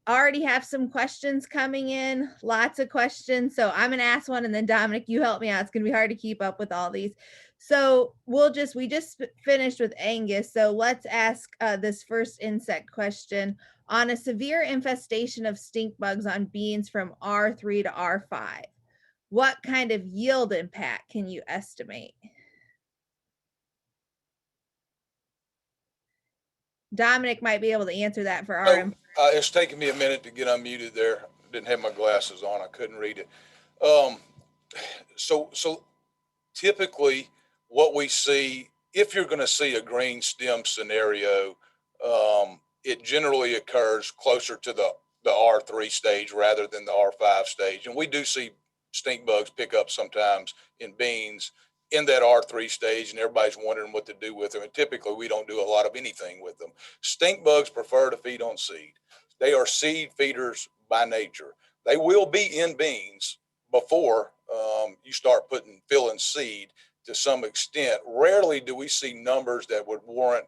[SPEAKER 1] already have some questions coming in, lots of questions. So I'm going to ask one, and then Dominic, you help me out. It's going to be hard to keep up with all these. So we just finished with Angus. So let's ask this first insect question. On a severe infestation of stink bugs on beans from R3 to R5, what kind of yield impact can you estimate? Dominic might be able to answer that for our.
[SPEAKER 5] It's taking me a minute to get unmuted there. Didn't have my glasses on. I couldn't read it. So typically what we see, if you're going to see a green stem scenario, it generally occurs closer to the R3 stage rather than the R5 stage. And we do see stink bugs pick up sometimes in beans in that R3 stage, and everybody's wondering what to do with them. And typically we don't do a lot of anything with them. Stink bugs prefer to feed on seed. They are seed feeders by nature. They will be in beans before you start filling seed to some extent. Rarely do we see numbers that would warrant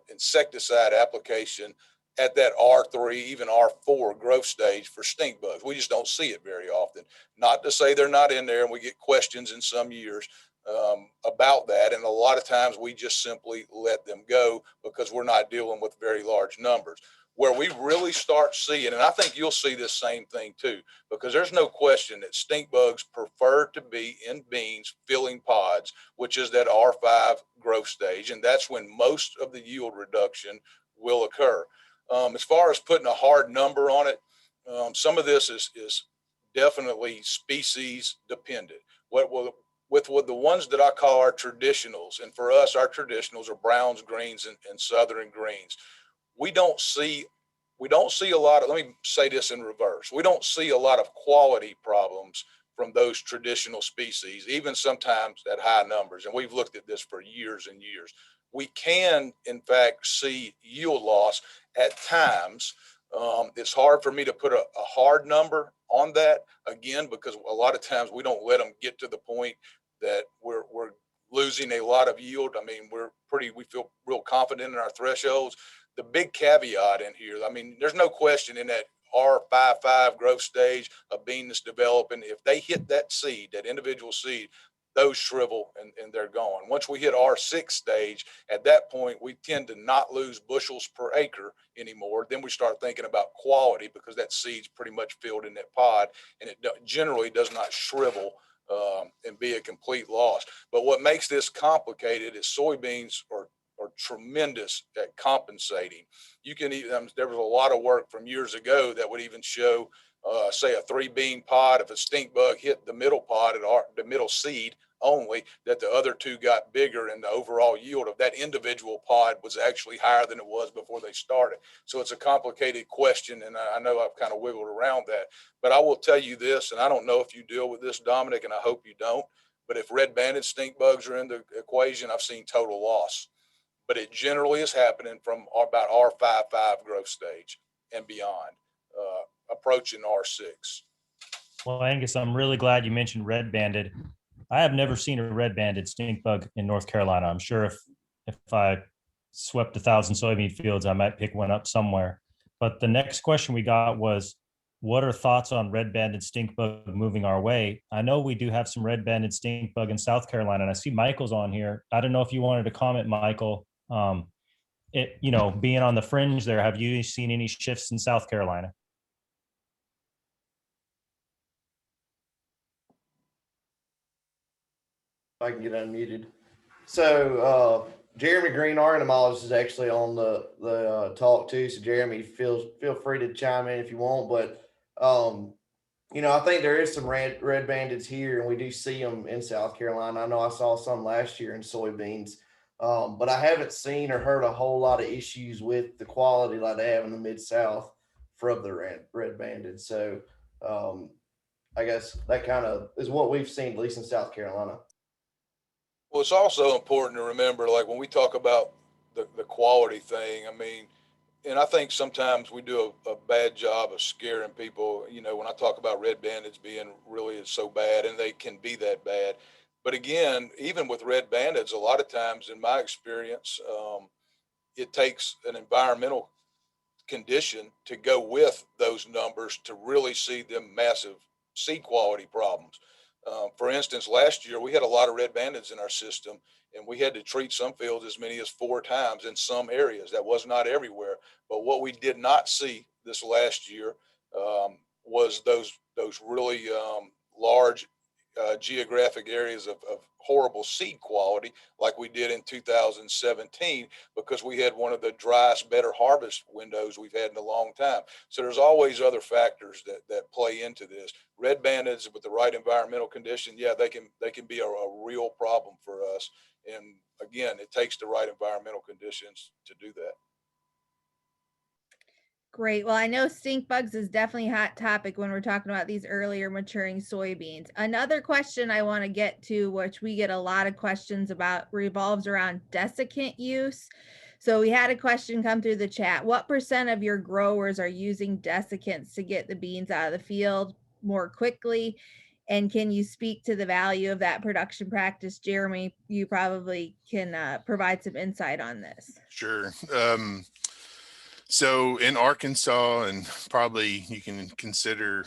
[SPEAKER 5] insecticide application at that R3, even R4 growth stage for stink bugs. We just don't see it very often. Not to say they're not in there, and we get questions in some years about that. And a lot of times we just simply let them go because we're not dealing with very large numbers. Where we really start seeing, and I think you'll see this same thing too, because there's no question that stink bugs prefer to be in beans filling pods, which is that R5 growth stage. And that's when most of the yield reduction will occur. As far as putting a hard number on it, some of this is definitely species dependent. With the ones that I call our traditionals, and for us, our traditionals are browns, greens, and southern greens. We don't see a lot of, let me say this in reverse. We don't see a lot of quality problems from those traditional species, even sometimes at high numbers. And we've looked at this for years and years. We can, in fact, see yield loss at times. It's hard for me to put a hard number on that, again, because a lot of times we don't let them get to the point that we're losing a lot of yield. I mean, we feel real confident in our thresholds. The big caveat in here, I mean, there's no question in that R55 growth stage, a bean that's developing, if they hit that seed, that individual seed, those shrivel and they're gone. Once we hit R6 stage, at that point, we tend to not lose bushels per acre anymore. Then we start thinking about quality because that seed's pretty much filled in that pod, and it generally does not shrivel and be a complete loss. But what makes this complicated is soybeans are tremendous at compensating. You can even, there was a lot of work from years ago that would even show, say a 3-bean pod, if a stink bug hit the middle pod at the middle seed only, that the other two got bigger and the overall yield of that individual pod was actually higher than it was before they started. So it's a complicated question, and I know I've kind of wiggled around that, but I will tell you this, and I don't know if you deal with this, Dominic, and I hope you don't, but if red-banded stink bugs are in the equation, I've seen total loss. But it generally is happening from about R55 growth stage and beyond, approaching R6.
[SPEAKER 6] Well, Angus, I'm really glad you mentioned red-banded. I have never seen a red-banded stink bug in North Carolina. I'm sure if I swept 1,000 soybean fields, I might pick one up somewhere. But the next question we got was, what are thoughts on red-banded stink bug moving our way? I know we do have some red-banded stink bug in South Carolina, and I see Michael's on here. I don't know if you wanted to comment, Michael. Being on the fringe there, have you seen any shifts in South Carolina?
[SPEAKER 7] I can get unmuted. So Jeremy Green, our entomologist, is actually on the talk too. So Jeremy, feel free to chime in if you want. But I think there is some red bandeds here, and we do see them in South Carolina. I know I saw some last year in soybeans. But I haven't seen or heard a whole lot of issues with the quality like they have in the Mid-South from the red banded. So I guess that kind of is what we've seen, at least in South Carolina.
[SPEAKER 5] Well, it's also important to remember, like when we talk about the quality thing, I mean, and I think sometimes we do a bad job of scaring people. You know, when I talk about red bandits being really so bad, and they can be that bad. But again, even with red bandits, a lot of times in my experience, it takes an environmental condition to go with those numbers to really see them massive seed quality problems. For instance, last year we had a lot of red bandits in our system, and we had to treat some fields as many as 4 times in some areas. That was not everywhere, but what we did not see this last year was those really large geographic areas of horrible seed quality like we did in 2017, because we had one of the driest, better harvest windows we've had in a long time. So there's always other factors that play into this. Red bandits with the right environmental condition, yeah, they can be a real problem for us. And again, it takes the right environmental conditions to do that.
[SPEAKER 1] Great. Well, I know stink bugs is definitely a hot topic when we're talking about these earlier maturing soybeans. Another question I want to get to, which we get a lot of questions about, revolves around desiccant use. So we had a question come through the chat. What % of your growers are using desiccants to get the beans out of the field more quickly? And can you speak to the value of that production practice? Jeremy, you probably can provide some insight on this.
[SPEAKER 2] Sure. So in Arkansas, and probably you can consider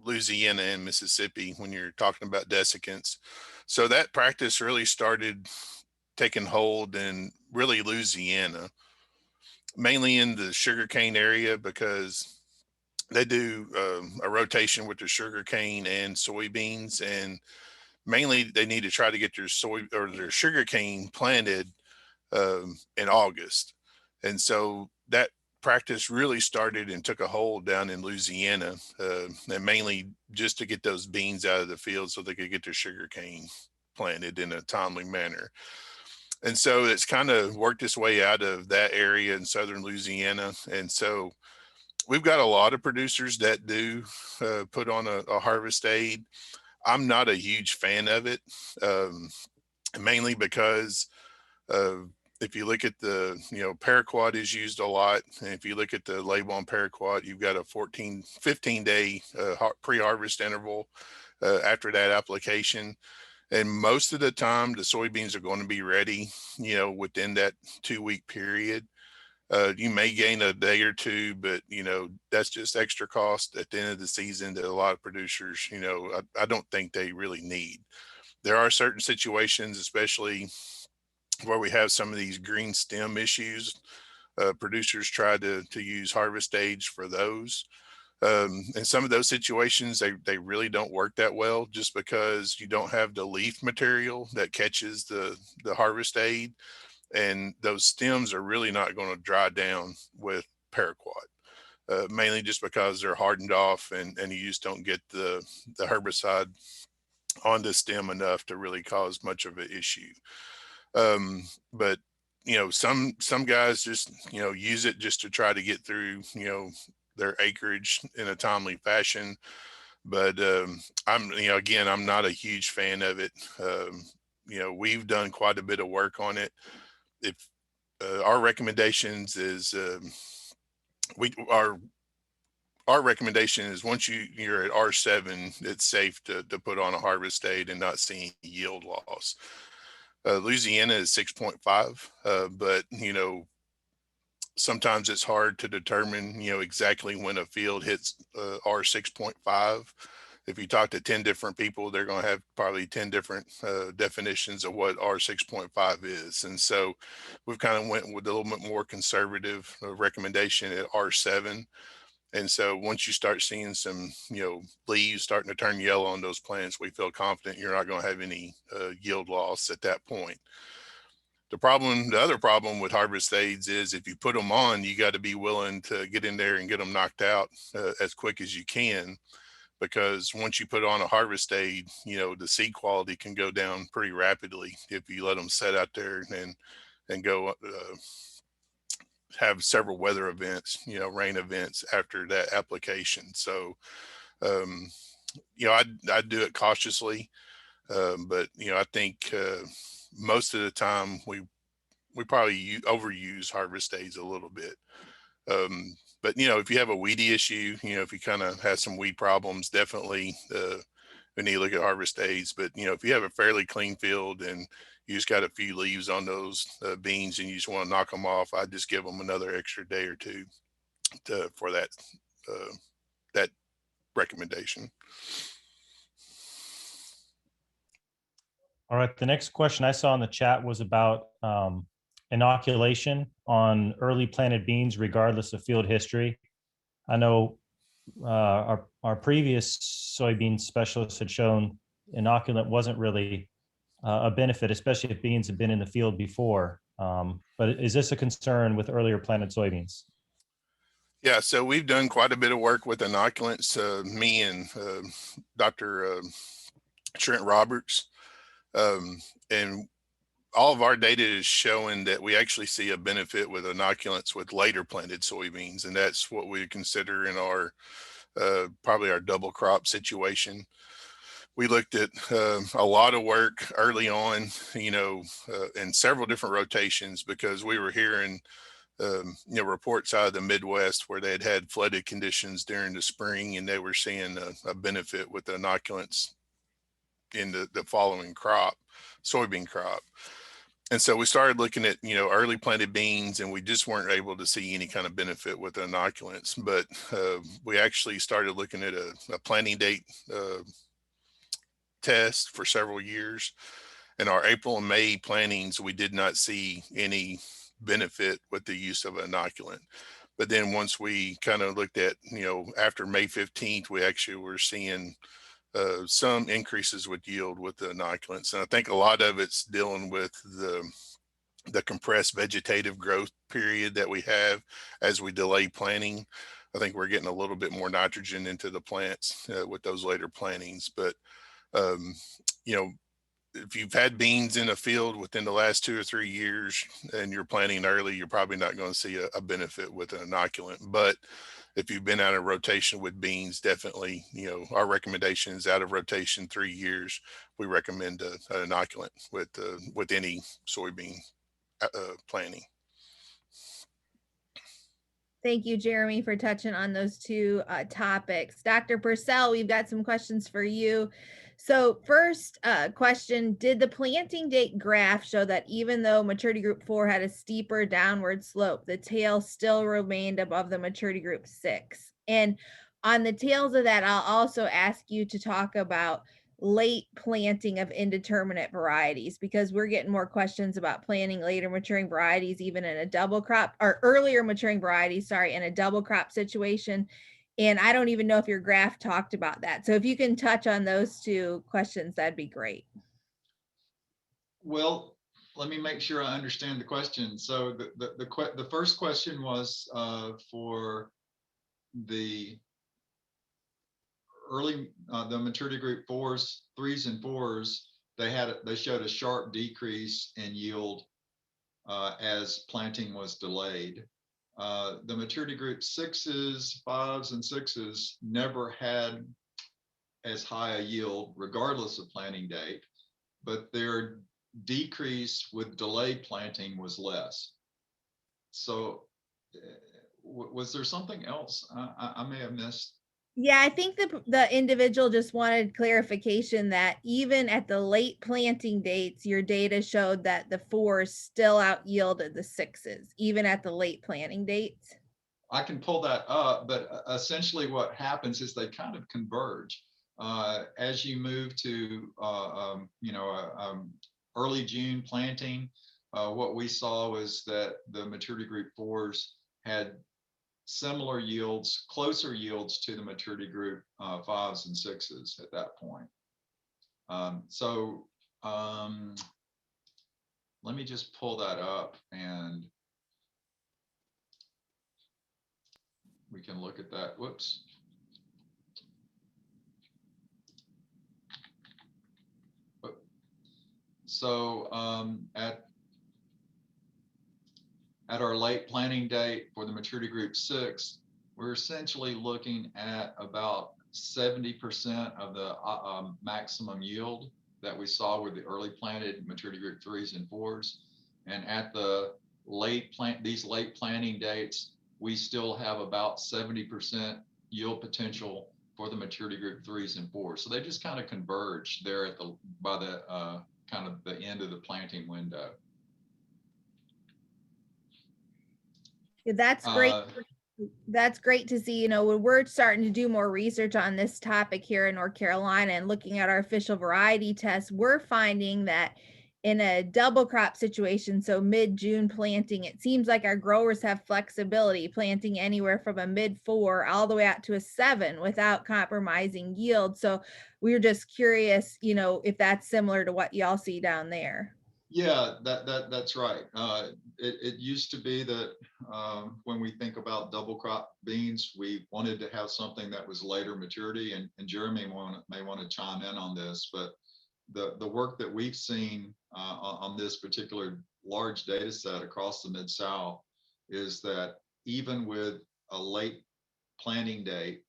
[SPEAKER 2] Louisiana and Mississippi when you're talking about desiccants. So that practice really started taking hold in really Louisiana, mainly in the sugarcane area, because they do a rotation with their sugarcane and soybeans, and mainly they need to try to get their soy or their sugarcane planted in August. And so that practice really started and took a hold down in Louisiana, and mainly just to get those beans out of the field so they could get their sugarcane planted in a timely manner. And so it's kind of worked its way out of that area in southern Louisiana. And so we've got a lot of producers that do put on a harvest aid. I'm not a huge fan of it, mainly because if you look at the, paraquat is used a lot. And if you look at the label on paraquat, you've got a 15 day pre-harvest interval after that application. And most of the time the soybeans are going to be ready, within that 2-week period. You may gain a day or two, but that's just extra cost at the end of the season that a lot of producers, I don't think they really need. There are certain situations, especially where we have some of these green stem issues. Producers try to use harvest aids for those. In some of those situations, they really don't work that well, just because you don't have the leaf material that catches the harvest aid, and those stems are really not going to dry down with paraquat, mainly just because they're hardened off, and you just don't get the herbicide on the stem enough to really cause much of an issue. But some guys just use it just to try to get through their acreage in a timely fashion. But I'm not a huge fan of it. We've done quite a bit of work on it. If our recommendations is our recommendation is, once you're at R7, it's safe to put on a harvest aid and not see any yield loss. Louisiana is 6.5, but sometimes it's hard to determine exactly when a field hits R6.5. If you talk to 10 different people, they're going to have probably 10 different definitions of what R6.5 is. And so we've kind of went with a little bit more conservative recommendation at R7. And so once you start seeing some, leaves starting to turn yellow on those plants, we feel confident you're not going to have any yield loss at that point. The other problem with harvest aids is, if you put them on, you got to be willing to get in there and get them knocked out as quick as you can, because once you put on a harvest aid, the seed quality can go down pretty rapidly if you let them set out there and go have several weather events, rain events after that application. So, I do it cautiously, but I think most of the time we probably overuse harvest aids a little bit. But if you have a weedy issue, if you kind of have some weed problems, definitely we need to look at harvest aids. But if you have a fairly clean field and you just got a few leaves on those beans and you just want to knock them off, I just give them another extra day or two for that that recommendation.
[SPEAKER 6] All right. The next question I saw in the chat was about inoculation on early planted beans, regardless of field history. I know our previous soybean specialist had shown inoculant wasn't really a benefit, especially if beans have been in the field before. But is this a concern with earlier planted soybeans?
[SPEAKER 2] Yeah, so we've done quite a bit of work with inoculants, me and Dr. Trent Roberts. And all of our data is showing that we actually see a benefit with inoculants with later planted soybeans. And that's what we consider in our probably our double crop situation. We looked at a lot of work early on, in several different rotations, because we were hearing reports out of the Midwest where they had flooded conditions during the spring, and they were seeing a benefit with the inoculants in the following crop, soybean crop. And so we started looking at, early planted beans, and we just weren't able to see any kind of benefit with the inoculants. But we actually started looking at a planting date test for several years. In our April and May plantings, we did not see any benefit with the use of an inoculant. But then once we kind of looked at, after May 15th, we actually were seeing some increases with yield with the inoculants. And I think a lot of it's dealing with the compressed vegetative growth period that we have as we delay planting. I think we're getting a little bit more nitrogen into the plants with those later plantings. But, if you've had beans in a field within the last 2 or 3 years and you're planting early, you're probably not going to see a benefit with an inoculant. But if you've been out of rotation with beans, definitely, our recommendation is out of rotation 3 years. We recommend an inoculant with any soybean planting.
[SPEAKER 1] Thank you, Jeremy, for touching on those two topics. Dr. Purcell, we've got some questions for you. So first question, did the planting date graph show that even though maturity group 4 had a steeper downward slope, the tail still remained above the maturity group 6? And on the tails of that, I'll also ask you to talk about late planting of indeterminate varieties, because we're getting more questions about planting later maturing varieties, even in a double crop, or earlier maturing varieties, sorry, in a double crop situation. And I don't even know if your graph talked about that. So if you can touch on those two questions, that'd be great.
[SPEAKER 3] Well, let me make sure I understand the question. So the first question was for the early, the maturity group 4s, 3s and 4s, they showed a sharp decrease in yield as planting was delayed. The maturity group 6s, 5s, and 6s never had as high a yield regardless of planting date, but their decrease with delayed planting was less. So was there something else I may have missed?
[SPEAKER 1] Yeah, I think the individual just wanted clarification that even at the late planting dates, your data showed that the 4s still out yielded the 6s, even at the late planting dates.
[SPEAKER 3] I can pull that up, but essentially what happens is they kind of converge. As you move to, early June planting, what we saw was that the maturity group 4s had similar yields, closer yields to the maturity group 5s and 6s at that point. Let me just pull that up and we can look at that. Whoops. So at our late planting date for the maturity group 6, we're essentially looking at about 70% of the maximum yield that we saw with the early planted maturity group 3s and 4s. And at the these late planting dates, we still have about 70% yield potential for the maturity group 3s and 4s. So they just kind of converge there at by the kind of the end of the planting window.
[SPEAKER 1] That's great. That's great to see. You know, when we're starting to do more research on this topic here in North Carolina and looking at our official variety tests, we're finding that in a double crop situation, so mid-June planting, it seems like our growers have flexibility, planting anywhere from a mid-4 all the way out to a 7 without compromising yield. So we were just curious, you know, if that's similar to what y'all see down there.
[SPEAKER 3] Yeah, that's right. It used to be that when we think about double crop beans, we wanted to have something that was later maturity, and Jeremy may want to chime in on this, but the work that we've seen on this particular large data set across the Mid-South is that even with a late planting date,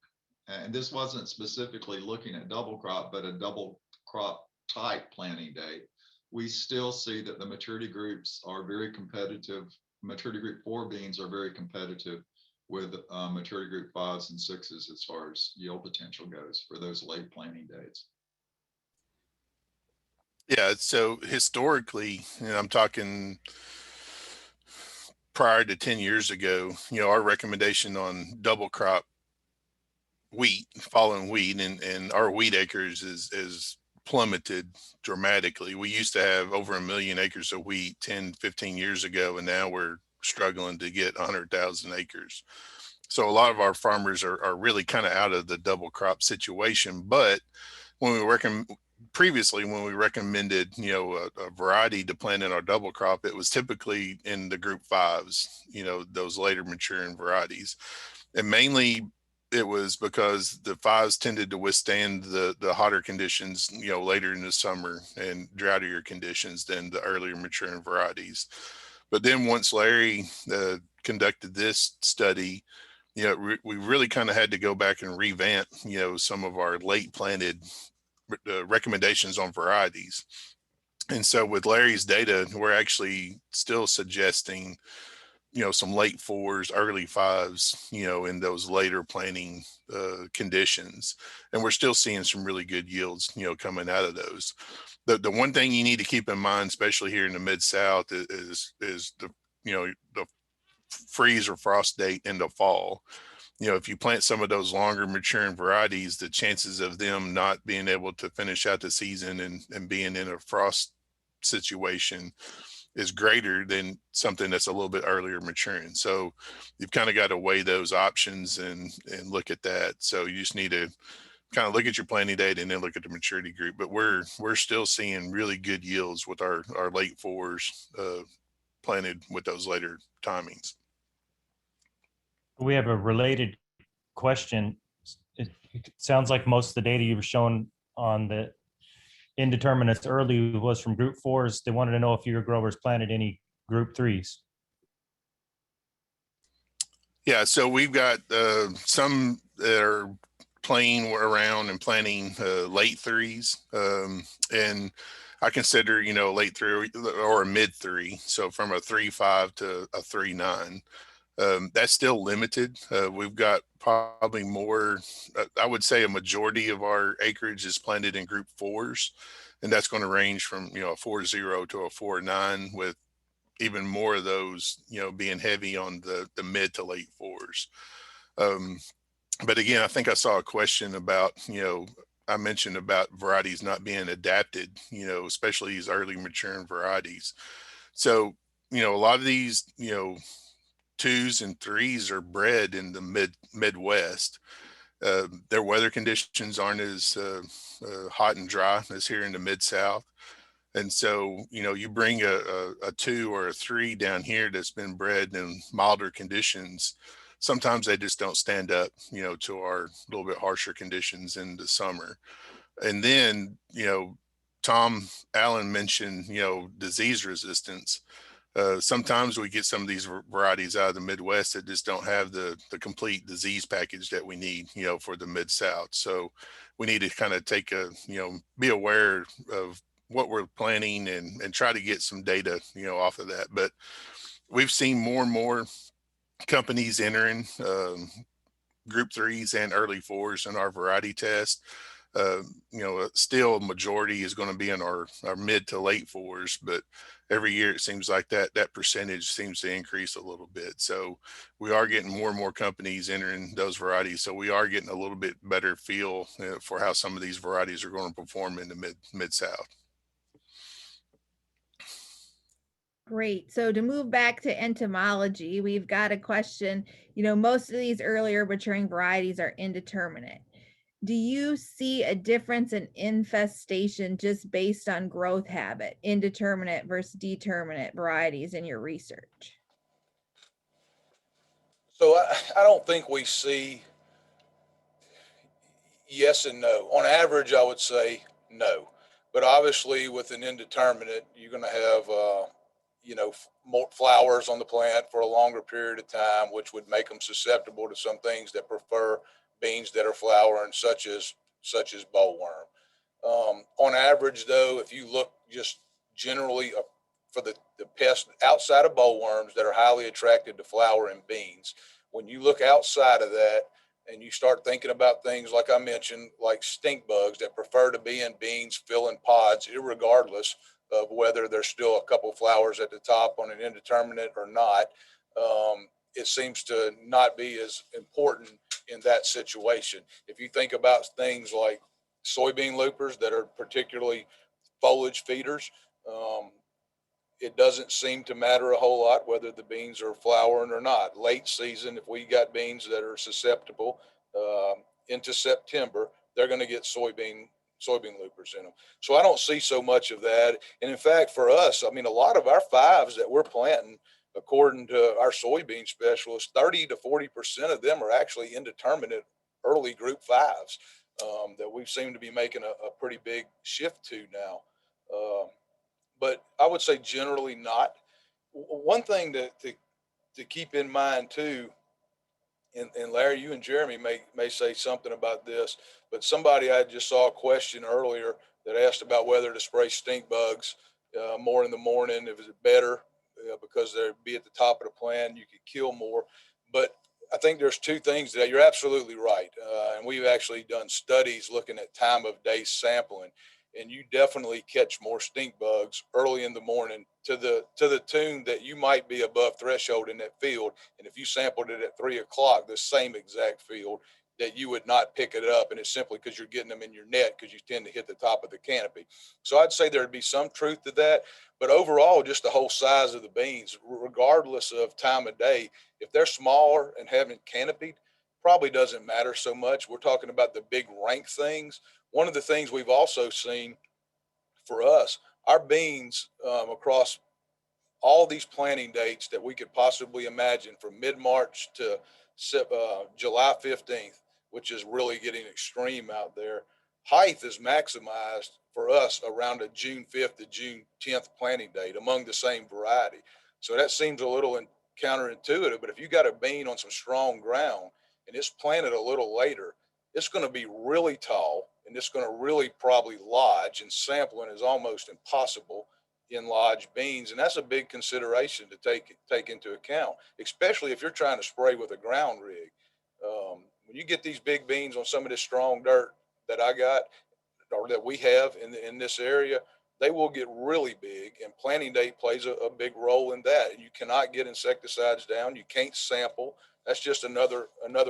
[SPEAKER 3] and this wasn't specifically looking at double crop, but a double crop type planting date, we still see that the maturity groups are very competitive. Maturity group 4 beans are very competitive with maturity group 5s and 6s as far as yield potential goes for those late planting dates.
[SPEAKER 2] Yeah, so historically, and I'm talking prior to 10 years ago, you know, our recommendation on double crop wheat, following wheat, and our wheat acres is plummeted dramatically. We used to have over 1 million acres of wheat 10, 15 years ago, and now we're struggling to get 100,000 acres. So a lot of our farmers are really kind of out of the double crop situation. But when we previously, when we recommended, you know, a variety to plant in our double crop, it was typically in the group 5s, you know, those later maturing varieties. And mainly it was because the 5s tended to withstand the hotter conditions, you know, later in the summer and droughtier conditions than the earlier maturing varieties. But then once Larry conducted this study, you know, we really kind of had to go back and revamp, you know, some of our late planted recommendations on varieties. And so with Larry's data, we're actually still suggesting, you know, some late 4s, early 5s, you know, in those later planting conditions. And we're still seeing some really good yields, you know, coming out of those. The one thing you need to keep in mind, especially here in the Mid-South, is the, you know, the freeze or frost date in the fall. You know, if you plant some of those longer maturing varieties, the chances of them not being able to finish out the season and being in a frost situation is greater than something that's a little bit earlier maturing. So you've kind of got to weigh those options and look at that. So you just need to kind of look at your planting date and then look at the maturity group. But we're still seeing really good yields with our late 4s planted with those later timings.
[SPEAKER 6] We have a related question. It sounds like most of the data you were showing on the indeterminates early was from group 4s. They wanted to know if your growers planted any group 3s.
[SPEAKER 2] Yeah, so we've got some that are playing around and planting late 3s. And I consider, you know, late 3 or a mid 3. So from a 3.5 to a 3.9. That's still limited. We've got probably more, I would say a majority of our acreage is planted in group 4s, and that's going to range from, you know, a 4.0 to a 4.9, with even more of those, you know, being heavy on the mid to late 4s. But again, I think I saw a question about, you know, I mentioned about varieties not being adapted, you know, especially these early maturing varieties. So, you know, a lot of these, you know, 2s and 3s are bred in the Midwest. Their weather conditions aren't as hot and dry as here in the Mid-South. And so, you know, you bring a 2 or a 3 down here that's been bred in milder conditions, sometimes they just don't stand up, you know, to our little bit harsher conditions in the summer. And then, you know, Tom Allen mentioned, disease resistance. Sometimes we get some of these varieties out of the Midwest that just don't have the complete disease package that we need, for the Mid-South. So we need to kind of take be aware of what we're planting and try to get some data, off of that. But we've seen more and more companies entering group 3s and early 4s in our variety test. Still a majority is going to be in our mid to late 4s, but every year it seems like that percentage seems to increase a little bit. So we are getting more and more companies entering those varieties. So we are getting a little bit better feel for how some of these varieties are going to perform in the Mid-South.
[SPEAKER 1] Great. So to move back to entomology, we've got a question. Most of these earlier maturing varieties are indeterminate. Do you see a difference in infestation just based on growth habit, indeterminate versus determinate varieties in your research?
[SPEAKER 5] So I don't think we see yes and no. On average, I would say no. But obviously, with an indeterminate, you're going to have, more flowers on the plant for a longer period of time, which would make them susceptible to some things that prefer beans that are flowering, such as bollworm. On average, though, if you look just generally for the pests outside of bollworms that are highly attracted to flowering beans, when you look outside of that, and you start thinking about things like I mentioned, like stink bugs that prefer to be in beans filling pods, irregardless of whether there's still a couple flowers at the top on an indeterminate or not. It seems to not be as important in that situation. If you think about things like soybean loopers that are particularly foliage feeders, it doesn't seem to matter a whole lot whether the beans are flowering or not. Late season, if we got beans that are susceptible into September, they're going to get soybean loopers in them. So I don't see so much of that. And in fact, for us, I mean, a lot of our 5s that we're planting, according to our soybean specialists, 30 to 40% of them are actually indeterminate early group 5s that we seem to be making a pretty big shift to now. But I would say generally not. One thing to keep in mind too, and Larry, you and Jeremy may say something about this, but somebody I just saw a question earlier that asked about whether to spray stink bugs more in the morning. If it's better because they'd be at the top of the plant, you could kill more. But I think there's two things that you're absolutely right. And we've actually done studies looking at time of day sampling. And you definitely catch more stink bugs early in the morning to the tune that you might be above threshold in that field. And if you sampled it at 3 o'clock, the same exact field, that you would not pick it up. And it's simply because you're getting them in your net because you tend to hit the top of the canopy. So I'd say there'd be some truth to that. But overall, just the whole size of the beans, regardless of time of day, if they're smaller and haven't canopied, probably doesn't matter so much. We're talking about the big rank things. One of the things we've also seen for us, our beans across all these planting dates that we could possibly imagine from mid-March to July 15th, which is really getting extreme out there, height is maximized for us around a June 5th to June 10th planting date among the same variety. So that seems a little counterintuitive, but if you got a bean on some strong ground and it's planted a little later, it's going to be really tall and it's going to really probably lodge, and sampling is almost impossible in lodge beans. And that's a big consideration to take into account, especially if you're trying to spray with a ground rig. When you get these big beans on some of this strong dirt that I got or that we have in this area, they will get really big, and planting date plays a big role in that. You cannot get insecticides down. You can't sample. That's just another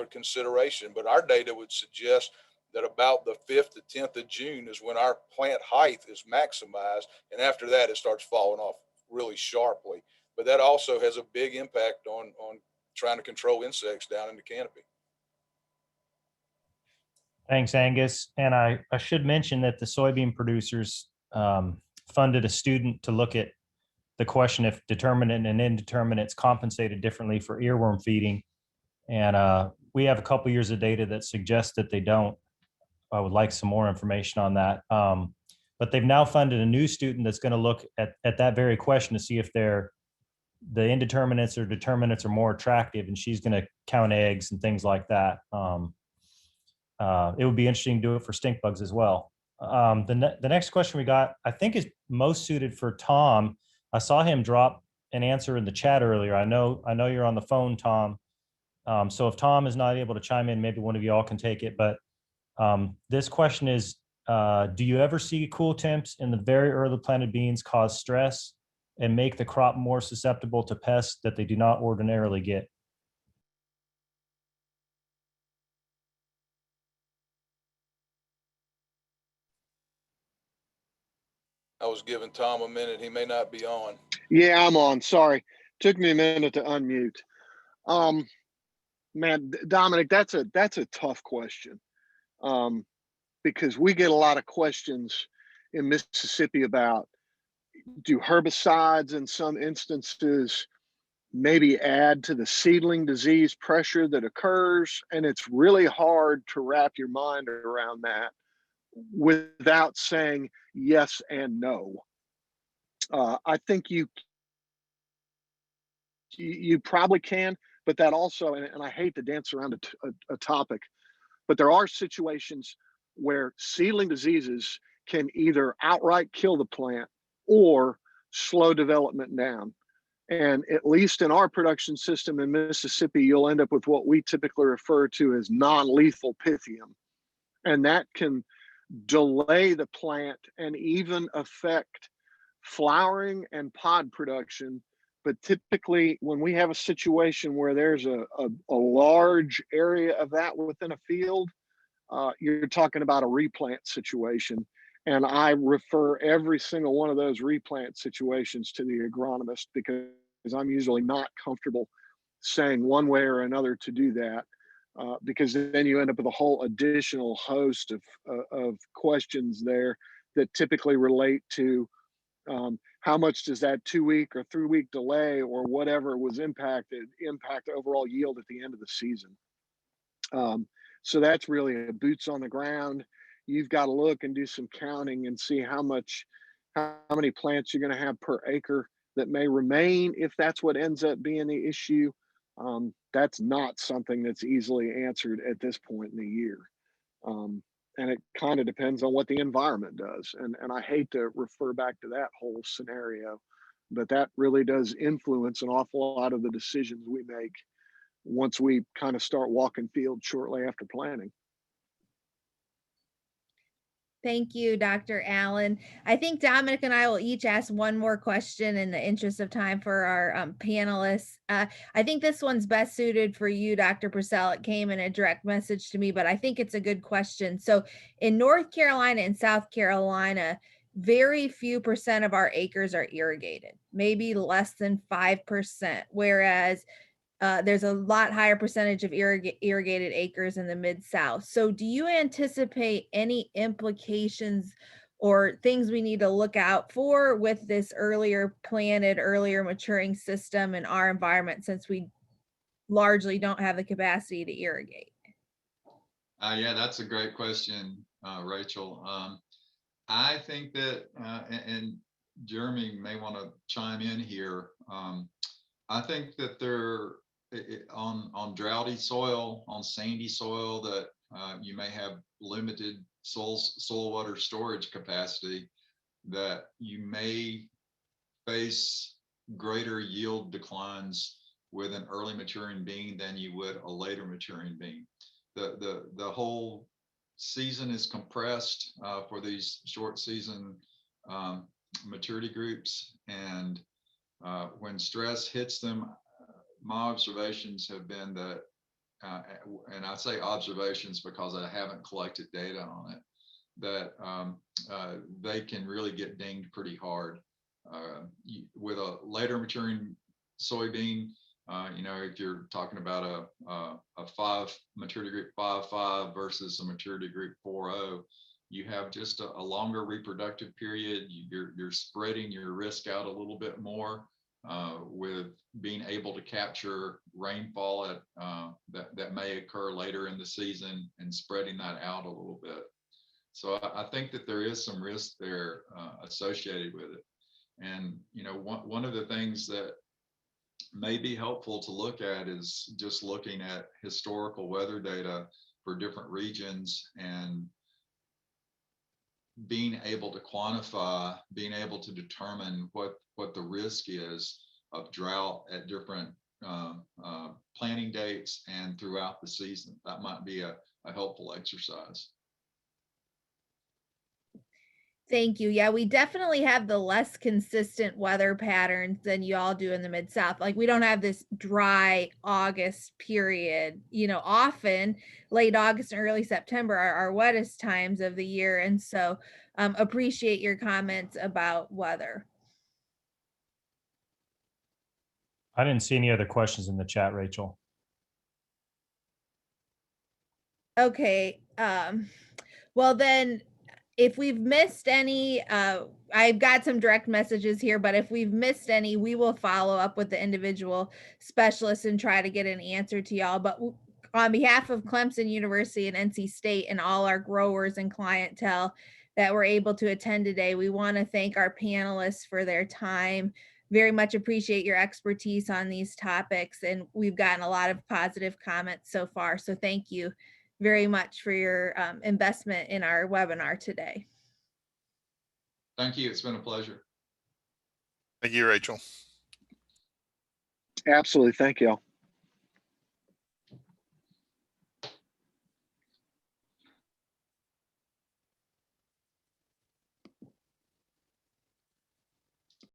[SPEAKER 5] consideration. But our data would suggest that about the 5th to 10th of June is when our plant height is maximized. And after that, it starts falling off really sharply. But that also has a big impact on trying to control insects down in the canopy.
[SPEAKER 6] Thanks, Angus. And I should mention that the soybean producers funded a student to look at the question if determinate and indeterminates compensated differently for earworm feeding. And we have a couple years of data that suggests that they don't. I would like some more information on that. but they've now funded a new student that's going to look at that very question to see if the indeterminates or determinants are more attractive, and she's going to count eggs and things like that. It would be interesting to do it for stink bugs as well. The next question we got, I think, is most suited for Tom. I saw him drop an answer in the chat earlier. I know you're on the phone, Tom. So if Tom is not able to chime in, maybe one of you all can take it. But this question is, do you ever see cool temps in the very early planted beans cause stress and make the crop more susceptible to pests that they do not ordinarily get?
[SPEAKER 5] I was giving Tom a minute. He may not be on.
[SPEAKER 4] Yeah, I'm on. Sorry. Took me a minute to unmute. Man, Dominic, that's a tough question. Because we get a lot of questions in Mississippi about, do herbicides in some instances maybe add to the seedling disease pressure that occurs? And it's really hard to wrap your mind around that without saying yes and no. I think you probably can, but that also, and I hate to dance around a topic, but there are situations where seedling diseases can either outright kill the plant or slow development down. And at least in our production system in Mississippi, you'll end up with what we typically refer to as non-lethal Pythium. And that can delay the plant and even affect flowering and pod production. But typically, when we have a situation where there's a large area of that within a field, you're talking about a replant situation. And I refer every single one of those replant situations to the agronomist, because I'm usually not comfortable saying one way or another to do that, because then you end up with a whole additional host of questions there that typically relate to how much does that 2-week or 3-week delay or whatever was impact overall yield at the end of the season. So that's really a boots on the ground. You've got to look and do some counting and see how many plants you're going to have per acre that may remain if that's what ends up being the issue. That's not something that's easily answered at this point in the year. And it kind of depends on what the environment does. And I hate to refer back to that whole scenario, but that really does influence an awful lot of the decisions we make once we kind of start walking field shortly after planting.
[SPEAKER 1] Thank you, Dr. Allen. I think Dominic and I will each ask one more question in the interest of time for our panelists. I think this one's best suited for you, Dr. Purcell. It came in a direct message to me, but I think it's a good question. So in North Carolina and South Carolina, very few % of our acres are irrigated, maybe less than 5%, whereas there's a lot higher percentage of irrigated acres in the Mid-South. So do you anticipate any implications or things we need to look out for with this earlier maturing system in our environment, since we largely don't have the capacity to irrigate?
[SPEAKER 3] Yeah, that's a great question, Rachel. I think that, and Jeremy may want to chime in here. I think that on droughty soil, on sandy soil, that you may have limited soil water storage capacity, that you may face greater yield declines with an early maturing bean than you would a later maturing bean. The whole season is compressed for these short season maturity groups, and when stress hits them, my observations have been that, and I say observations because I haven't collected data on it, that they can really get dinged pretty hard. With a later maturing soybean, if you're talking about a 5 maturity group 5.5 versus a maturity group 4.0, you have just a longer reproductive period. You're spreading your risk out a little bit more with being able to capture rainfall that may occur later in the season and spreading that out a little bit. So I think that there is some risk there associated with it. And, you know, one of the things that may be helpful to look at is just looking at historical weather data for different regions and being able to quantify, being able to determine what the risk is of drought at different planting dates and throughout the season. That might be a helpful exercise.
[SPEAKER 1] Thank you. Yeah, we definitely have the less consistent weather patterns than you all do in the Mid-South. Like we don't have this dry August period. You know, often late August and early September are our wettest times of the year. And so appreciate your comments about weather.
[SPEAKER 6] I didn't see any other questions in the chat, Rachel.
[SPEAKER 1] Okay. Well then, if we've missed any, I've got some direct messages here, but if we've missed any, we will follow up with the individual specialists and try to get an answer to y'all. But on behalf of Clemson University and NC State and all our growers and clientele that were able to attend today, we want to thank our panelists for their time. Very much appreciate your expertise on these topics, and we've gotten a lot of positive comments so far. So thank you very much for your investment in our webinar today.
[SPEAKER 3] Thank you. It's been a pleasure.
[SPEAKER 2] Thank you, Rachel.
[SPEAKER 4] Absolutely. Thank you all.